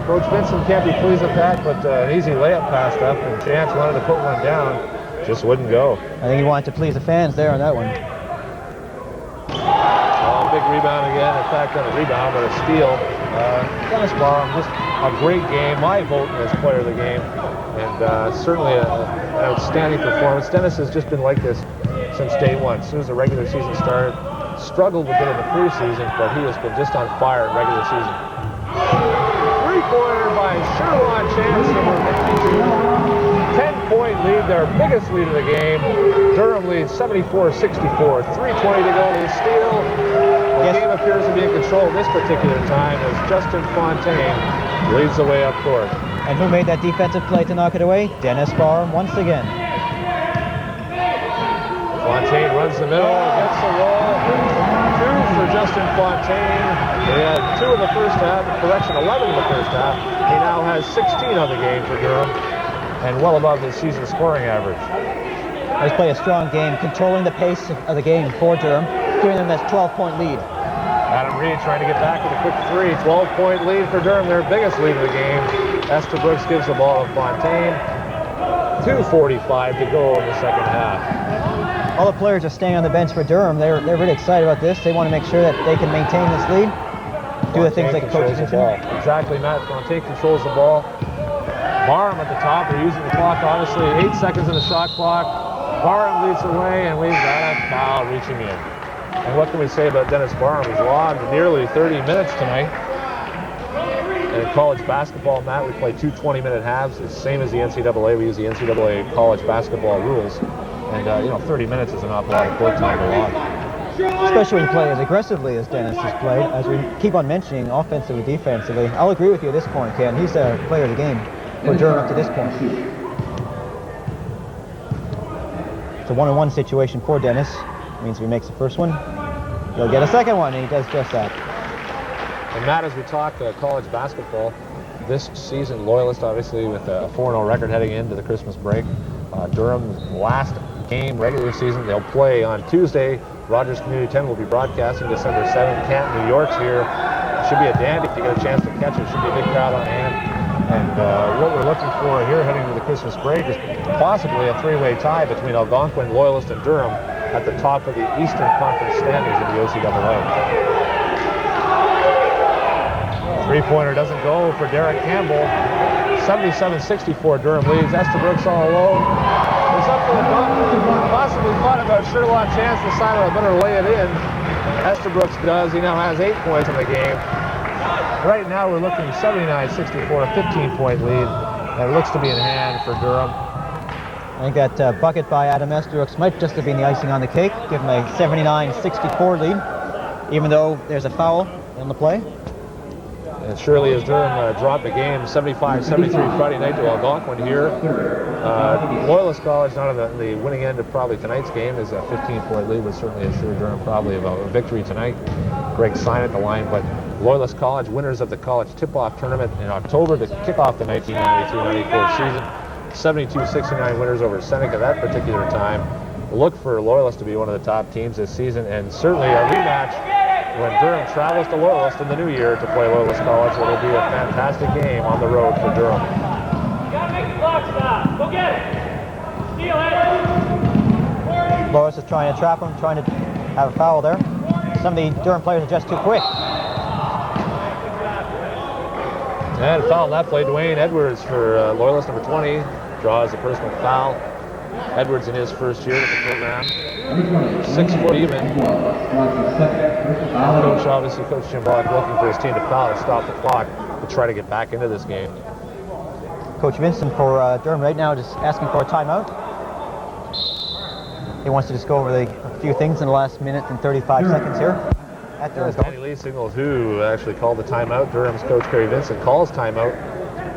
Coach Vincent can't be pleased with that, but an easy layup passed up, and Chance wanted to put one down. Just wouldn't go. I think he wanted to please the fans there on that one. Big rebound again. In fact, not a rebound, but a steal. Dennis Barham, just a great game. My vote as player of the game, and certainly an outstanding performance. Dennis has just been like this since day one. As soon as the regular season started, struggled a bit in the preseason, but he has been just on fire in regular season. Three-pointer by Sherlon Chance, number 52. 10-point lead, their biggest lead of the game. Durham leads 74-64. 3:20 to go. They steal. The game appears to be in control this particular time as Justin Fontaine leads the way up court. And who made that defensive play to knock it away? Dennis Barham once again. Fontaine runs the middle, gets the wall. 2 for Justin Fontaine. He had 2 in the first half, correction, 11 in the first half. He now has 16 on the game for Durham and well above his season scoring average. Let's play a strong game, controlling the pace of the game for Durham, giving them that 12-point lead. Adam Reed trying to get back with a quick 3. 12-point lead for Durham, their biggest lead of the game. Estabrooks gives the ball to Fontaine. 2:45 to go in the second half. All the players are staying on the bench for Durham. They're really excited about this. They want to make sure that they can maintain this lead. Do the things like Coach mentioned. Exactly, Matt. Fontaine controls the ball. Barham at the top. They're using the clock, obviously. 8 seconds in the shot clock. Barham leads the way, and we've got a foul reaching in. And what can we say about Dennis Barham? He's logged nearly 30 minutes tonight. And in college basketball, Matt, we play 2 20-minute halves. It's the same as the NCAA. We use the NCAA college basketball rules. And, 30 minutes is an awful lot of court time to log. Especially when you play as aggressively as Dennis has played, as we keep on mentioning offensively, defensively. I'll agree with you at this point, Ken. He's the player of the game for Durham up to this point. It's a 1-on-1 situation for Dennis. It means if he makes the first one, he'll get a second one, and he does just that. And Matt, as we talk college basketball, this season, Loyalist obviously with a 4-0 record heading into the Christmas break. Durham's last game regular season, they'll play on Tuesday. Rogers Community 10 will be broadcasting December 7th. Canton, New York's here. It should be a dandy if you get a chance to catch it. Should be a big crowd on hand. And what we're looking for here heading to the Christmas break is possibly a 3-way tie between Algonquin, Loyalist, and Durham at the top of the Eastern Conference standings in the OCAA. Three-pointer doesn't go for Derek Campbell. 77-64, Durham leads. Estabrooks all alone. It's up to the possibly thought about Sherlon Chance decided I better lay it in. Estabrooks does. He now has 8 points in the game. Right now we're looking 79-64, a 15-point lead, and it looks to be in hand for Durham. I think that bucket by Adam Estabrooks might just have been the icing on the cake, give him a 79-64 lead, even though there's a foul on the play. And surely as Durham dropped the game 75-73 Friday night to Algonquin here. Loyalist College not on the winning end of probably tonight's game is a 15-point lead, would certainly assure Durham probably about a victory tonight. Greg Sign at the line, but Loyalist College winners of the college tip-off tournament in October to kick off the 1993-94 season. 72-69 winners over Seneca that particular time. Look for Loyalist to be one of the top teams this season, and certainly a rematch when Durham travels to Loyalist in the new year to play Loyalist College. It'll be a fantastic game on the road for Durham. You gotta make the clock stop. Go get it. Steal it. Loyalist is trying to trap him, trying to have a foul there. Some of the Durham players are just too quick. And foul on that play, Dwayne Edwards for Loyalist, number 20, draws a personal foul. Edwards in his first year with the program. 6 foot even. Coach, obviously, Coach Jim Bullock looking for his team to foul to stop the clock to try to get back into this game. Coach Vincent for Durham right now just asking for a timeout. He wants to just go over a few things in the last minute and 35 seconds here. At Durham's Danny Lee signals who actually called the timeout. Durham's coach, Kerry Vincent, calls timeout.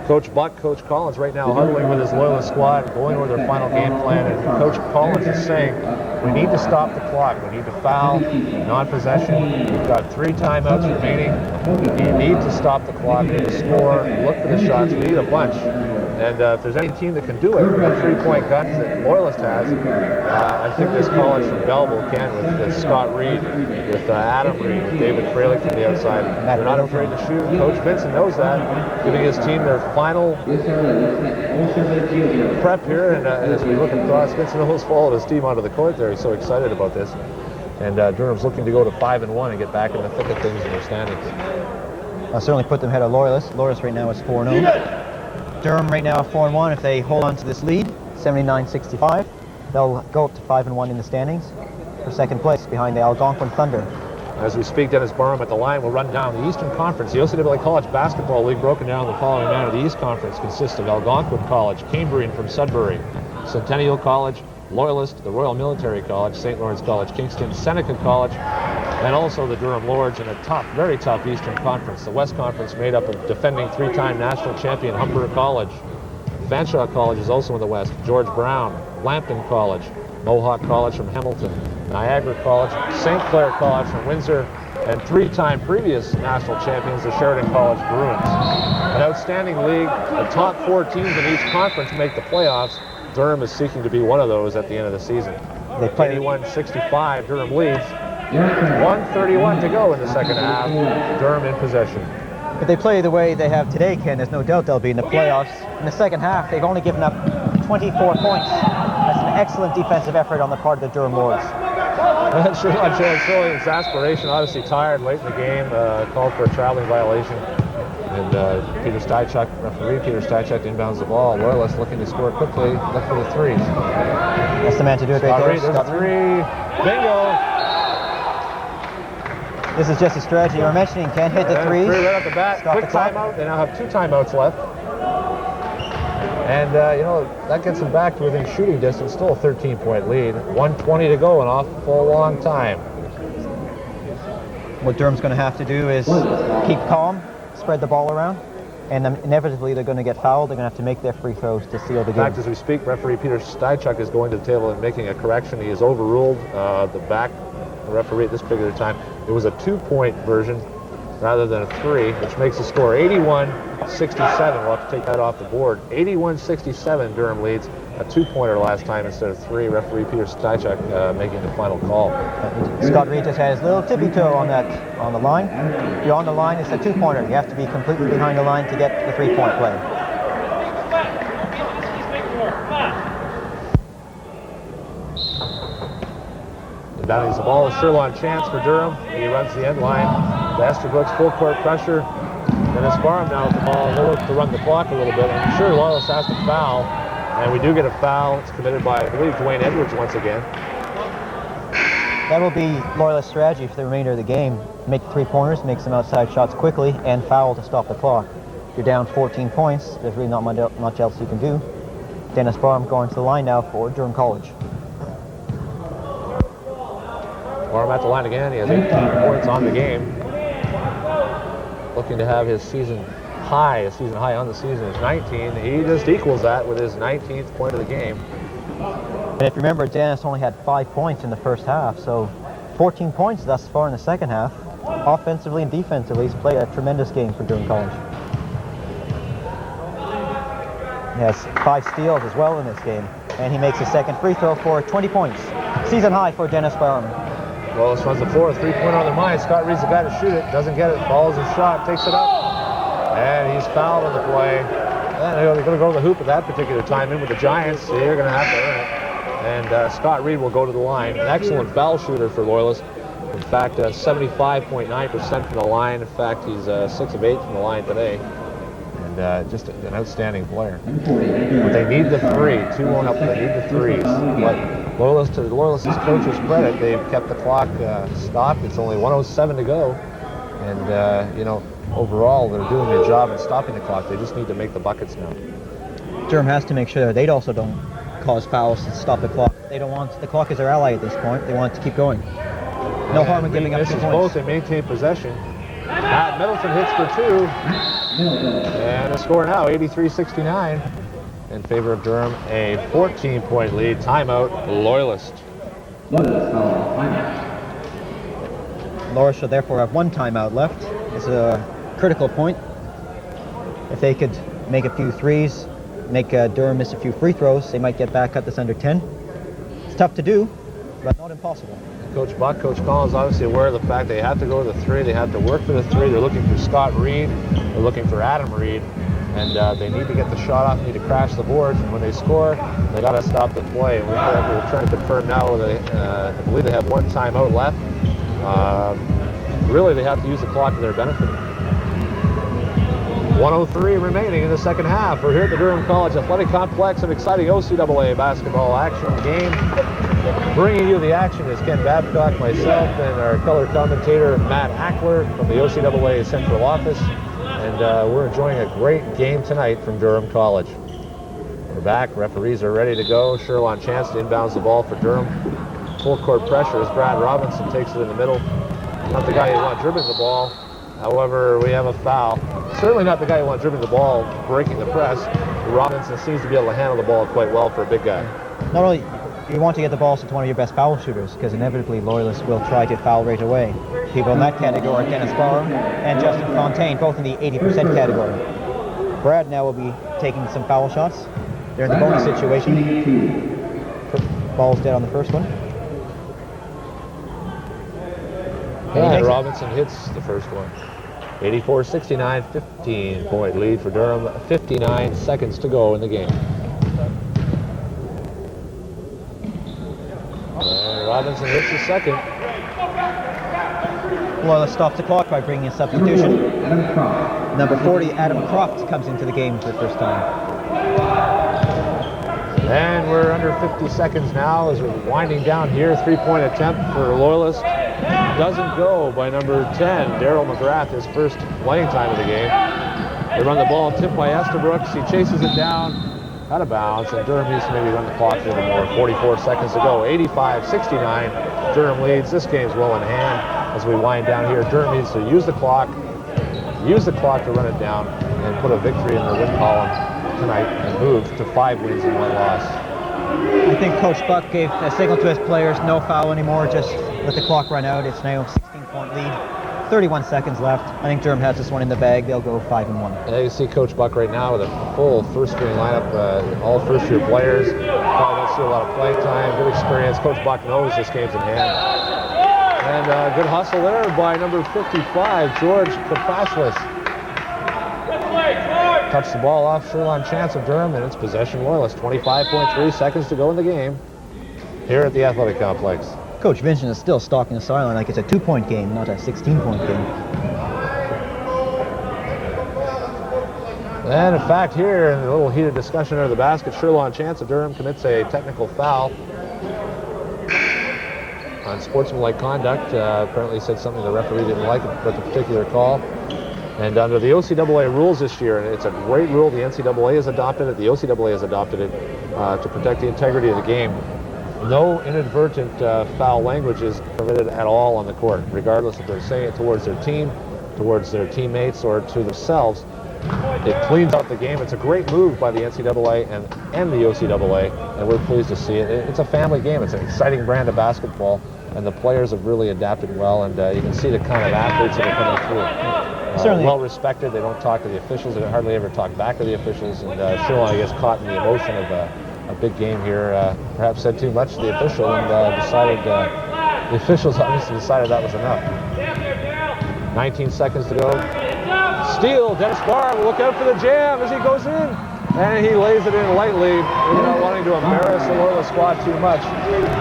Coach Buck, Coach Collins right now huddling with his Loyalist squad, going over their final game plan, and Coach Collins is saying, we need to stop the clock. We need to foul, non-possession. We've got 3 timeouts remaining. We need to stop the clock. We need to score, look for the shots. We need a bunch. And if there's any team that can do it with the 3-point guns that Loyalist has, I think this college from Belleville can, with Scott Reed, with Adam Reed, with David Fralick from the outside. They're not afraid to shoot. Coach Vincent knows that, giving his team their final prep here. And as we look across, Vincent almost followed his team onto the court there. He's so excited about this. And Durham's looking to go to 5-1 and get back in the thick of things in their standings. I'll certainly put them ahead of Loyalist. Loyalist right now is 4-0. Durham right now 4-1. If they hold on to this lead, 79-65, they'll go up to 5-1 in the standings for second place behind the Algonquin Thunder. As we speak, Dennis Barham at the line will run down the Eastern Conference. The OCAA College Basketball League, broken down in the following manner. The East Conference consists of Algonquin College, Cambrian from Sudbury, Centennial College, Loyalist, the Royal Military College, St. Lawrence College, Kingston, Seneca College, and also the Durham Lords in a tough, very tough Eastern Conference. The West Conference made up of defending 3-time national champion Humber College. Fanshawe College is also in the West. George Brown, Lambton College, Mohawk College from Hamilton, Niagara College, St. Clair College from Windsor, and 3-time previous national champions, the Sheridan College Bruins. An outstanding league. The top 4 teams in each conference make the playoffs. Durham is seeking to be one of those at the end of the season. They play 81-65, Durham leads. 1:31 to go in the second half. Durham in possession. If they play the way they have today, Ken, there's no doubt they'll be in the playoffs. In the second half, they've only given up 24 points. That's an excellent defensive effort on the part of the Durham Lords. Sherlock Jones showing exasperation, obviously tired late in the game, called for a traveling violation. And Peter Stychuk, referee Peter Stychuk, inbounds the ball. Loyalist looking to score quickly, look for the threes. That's the man to do it right there. There's a 3. Bingo! This is just a strategy you were mentioning, Ken. Hit the threes. 3 right off the bat. Quick timeout. They now have 2 timeouts left. And, that gets them back to within shooting distance. Still a 13-point lead. 1:20 to go and off for a long time. What Durham's going to have to do is keep calm, spread the ball around, and inevitably they're going to get fouled. They're going to have to make their free throws to seal the game. In fact, as we speak, referee Peter Stychuk is going to the table and making a correction. He has overruled the referee at this particular time. It was a 2-point version rather than a 3, which makes the score 81-67. We'll have to take that off the board. 81-67, Durham leads. A 2-pointer last time instead of 3. Referee Peter Stychuk making the final call. Scott Reed just had his little tippy toe on the line. If you're on the line, it's a 2-pointer. You have to be completely behind the line to get the 3-point play. Bounties the ball. Sherlon chance for Durham. He runs the end line. The Esterbrook's full court pressure. Dennis Barham now with the ball. They'll look to run the clock a little bit. I'm sure Loyalist has to foul. And we do get a foul. It's committed by, I believe, Dwayne Edwards once again. That will be Loyalist's strategy for the remainder of the game. Make 3-pointers, make some outside shots quickly, and foul to stop the clock. If you're down 14 points, there's really not much else you can do. Dennis Barham going to the line now for Durham College. Barham at the line again. He has 18 points on the game. Looking to have his season high on the season is 19. He just equals that with his 19th point of the game. And if you remember, Dennis only had 5 points in the first half, so 14 points thus far in the second half. Offensively and defensively, he's played a tremendous game for Durham College. He has 5 steals as well in this game, and he makes his second free throw for 20 points. Season high for Dennis Barham. Loyalist runs the floor, 3-pointer on their mind. Scott Reed's the guy to shoot it, doesn't get it, follows his shot, takes it up, and he's fouled on the play. And they're going to go to the hoop at that particular time in with the Giants, so you're going to have to earn it. And Scott Reed will go to the line. An excellent foul shooter for Loyalist. In fact, 75.9% from the line. In fact, he's 6 of 8 from the line today. and just an outstanding player. But they need the three. 2 won't help. They need the threes. But to Loyalist's coach's credit, they've kept the clock stopped. It's only 1:07 to go, and overall they're doing their job in stopping the clock. They just need to make the buckets now. Durham has to make sure that they also don't cause fouls to stop the clock. They don't want the clock is their ally at this point. They want it to keep going. No harm in giving up 2 points. Both. They maintain possession. Matt Middleton hits for 2. And the score now, 83-69, in favor of Durham. A 14-point lead. Timeout, Loyalist. Loyalist should therefore have 1 timeout left. It's a critical point. If they could make a few threes, make Durham miss a few free throws, they might get back up this under 10. It's tough to do, but not impossible. Coach Buck, Coach Collins obviously aware of the fact they have to go to the 3. They have to work for the 3. They're looking for Scott Reed. They're looking for Adam Reed. And they need to get the shot off, need to crash the boards. And when they score, they got to stop the play. We're trying to confirm now that I believe they have 1 timeout left. Really, they have to use the clock to their benefit. 1:03 remaining in the second half. We're here at the Durham College Athletic Complex, an exciting OCAA basketball action game. Bringing you the action is Ken Babcock, myself, and our color commentator Matt Ackler from the OCAA Central Office. And we're enjoying a great game tonight from Durham College. We're back. Referees are ready to go. Sherlon Chance inbounds the ball for Durham. Full court pressure as Brad Robinson takes it in the middle. Not the guy you want dribbling the ball. However, we have a foul. Certainly not the guy you want dribbling the ball, breaking the press. Robinson seems to be able to handle the ball quite well for a big guy. Not only you want to get the balls to one of your best foul shooters, because inevitably Loyalists will try to foul right away. People in that category are Dennis Barham and Justin Fontaine, both in the 80% category. Brad now will be taking some foul shots. They're in the bonus situation. Ball's dead on the first one. And Robinson hits the first one. 84-69, 15-point lead for Durham. 59 seconds to go in the game. And Robinson hits the second. Loyalist stops the clock by bringing a substitution. Number 40, Adam Croft, comes into the game for the first time. And we're under 50 seconds now as we're winding down here. 3-point attempt for Loyalist. Doesn't go by number 10, Daryl McGrath, his first playing time of the game. They run the ball, tipped by Estabrooks. He chases it down, out of bounds, and Durham needs to maybe run the clock a little more. 44 seconds to go, 85-69. Durham leads. This game's well in hand as we wind down here. Durham needs to use the clock to run it down and put a victory in the win column tonight and move to 5 wins and 1 loss. I think Coach Buck gave a signal to his players, no foul anymore, just let the clock run out. It's now a 16-point lead, 31 seconds left. I think Durham has this one in the bag. They'll go 5-1. And you see Coach Buck right now with a full first-string lineup, all first-year players. Probably don't see a lot of playing time, good experience. Coach Buck knows this game's in hand. And good hustle there by number 55, George Kapaslis. Touched the ball off Sherlon Chance of Durham, and it's possession Loyalist. 25.3 seconds to go in the game here at the Athletic Complex. Coach Vincent is still stalking the sideline like it's a 2-point game, not a 16-point game. And in fact, here in a little heated discussion under the basket, Sherlon Chance of Durham commits a technical foul on sportsmanlike conduct. Apparently said something the referee didn't like about the particular call. And under the OCAA rules this year, and it's a great rule, the NCAA has adopted it, the OCAA has adopted it to protect the integrity of the game. No inadvertent foul language is permitted at all on the court, regardless if they're saying it towards their team, towards their teammates, or to themselves. It cleans up the game. It's a great move by the NCAA and the OCAA, and we're pleased to see it. It's a family game. It's an exciting brand of basketball, and the players have really adapted well, and you can see the kind of athletes that are coming through. Certainly. Well respected. They don't talk to the officials. They hardly ever talk back to the officials. And Sherlon, I guess, caught in the emotion of a big game here, perhaps said too much to the official and decided, the officials obviously decided that was enough. 19 seconds to go. Steal, Dennis Barham, look out for the jam as he goes in. And he lays it in lightly, not wanting to embarrass the Loyalist squad too much.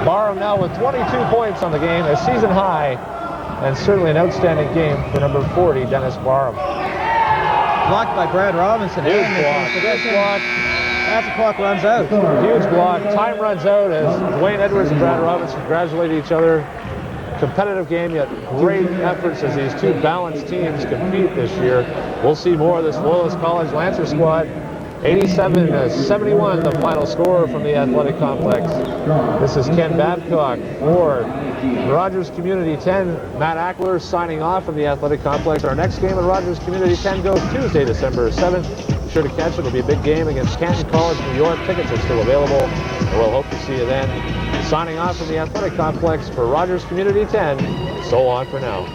Barham now with 22 points on the game, a season high. And certainly an outstanding game for number 40, Dennis Barham. Blocked by Brad Robinson. Huge And block. Good block. as the clock runs out. Huge block. Time runs out as Dwayne Edwards and Brad Robinson congratulate each other. Competitive game, yet great efforts as these two balanced teams compete this year. We'll see more of this Loyalist College Lancer squad. 87-71, the final score from the athletic complex. This is Ken Babcock for Rogers Community 10. Matt Ackler signing off from the athletic complex. Our next game at Rogers Community 10 goes Tuesday, December 7th. Be sure to catch it. It'll be a big game against Canton College, New York. Tickets are still available, and we'll hope to see you then. Signing off from the athletic complex for Rogers Community 10. So long for now.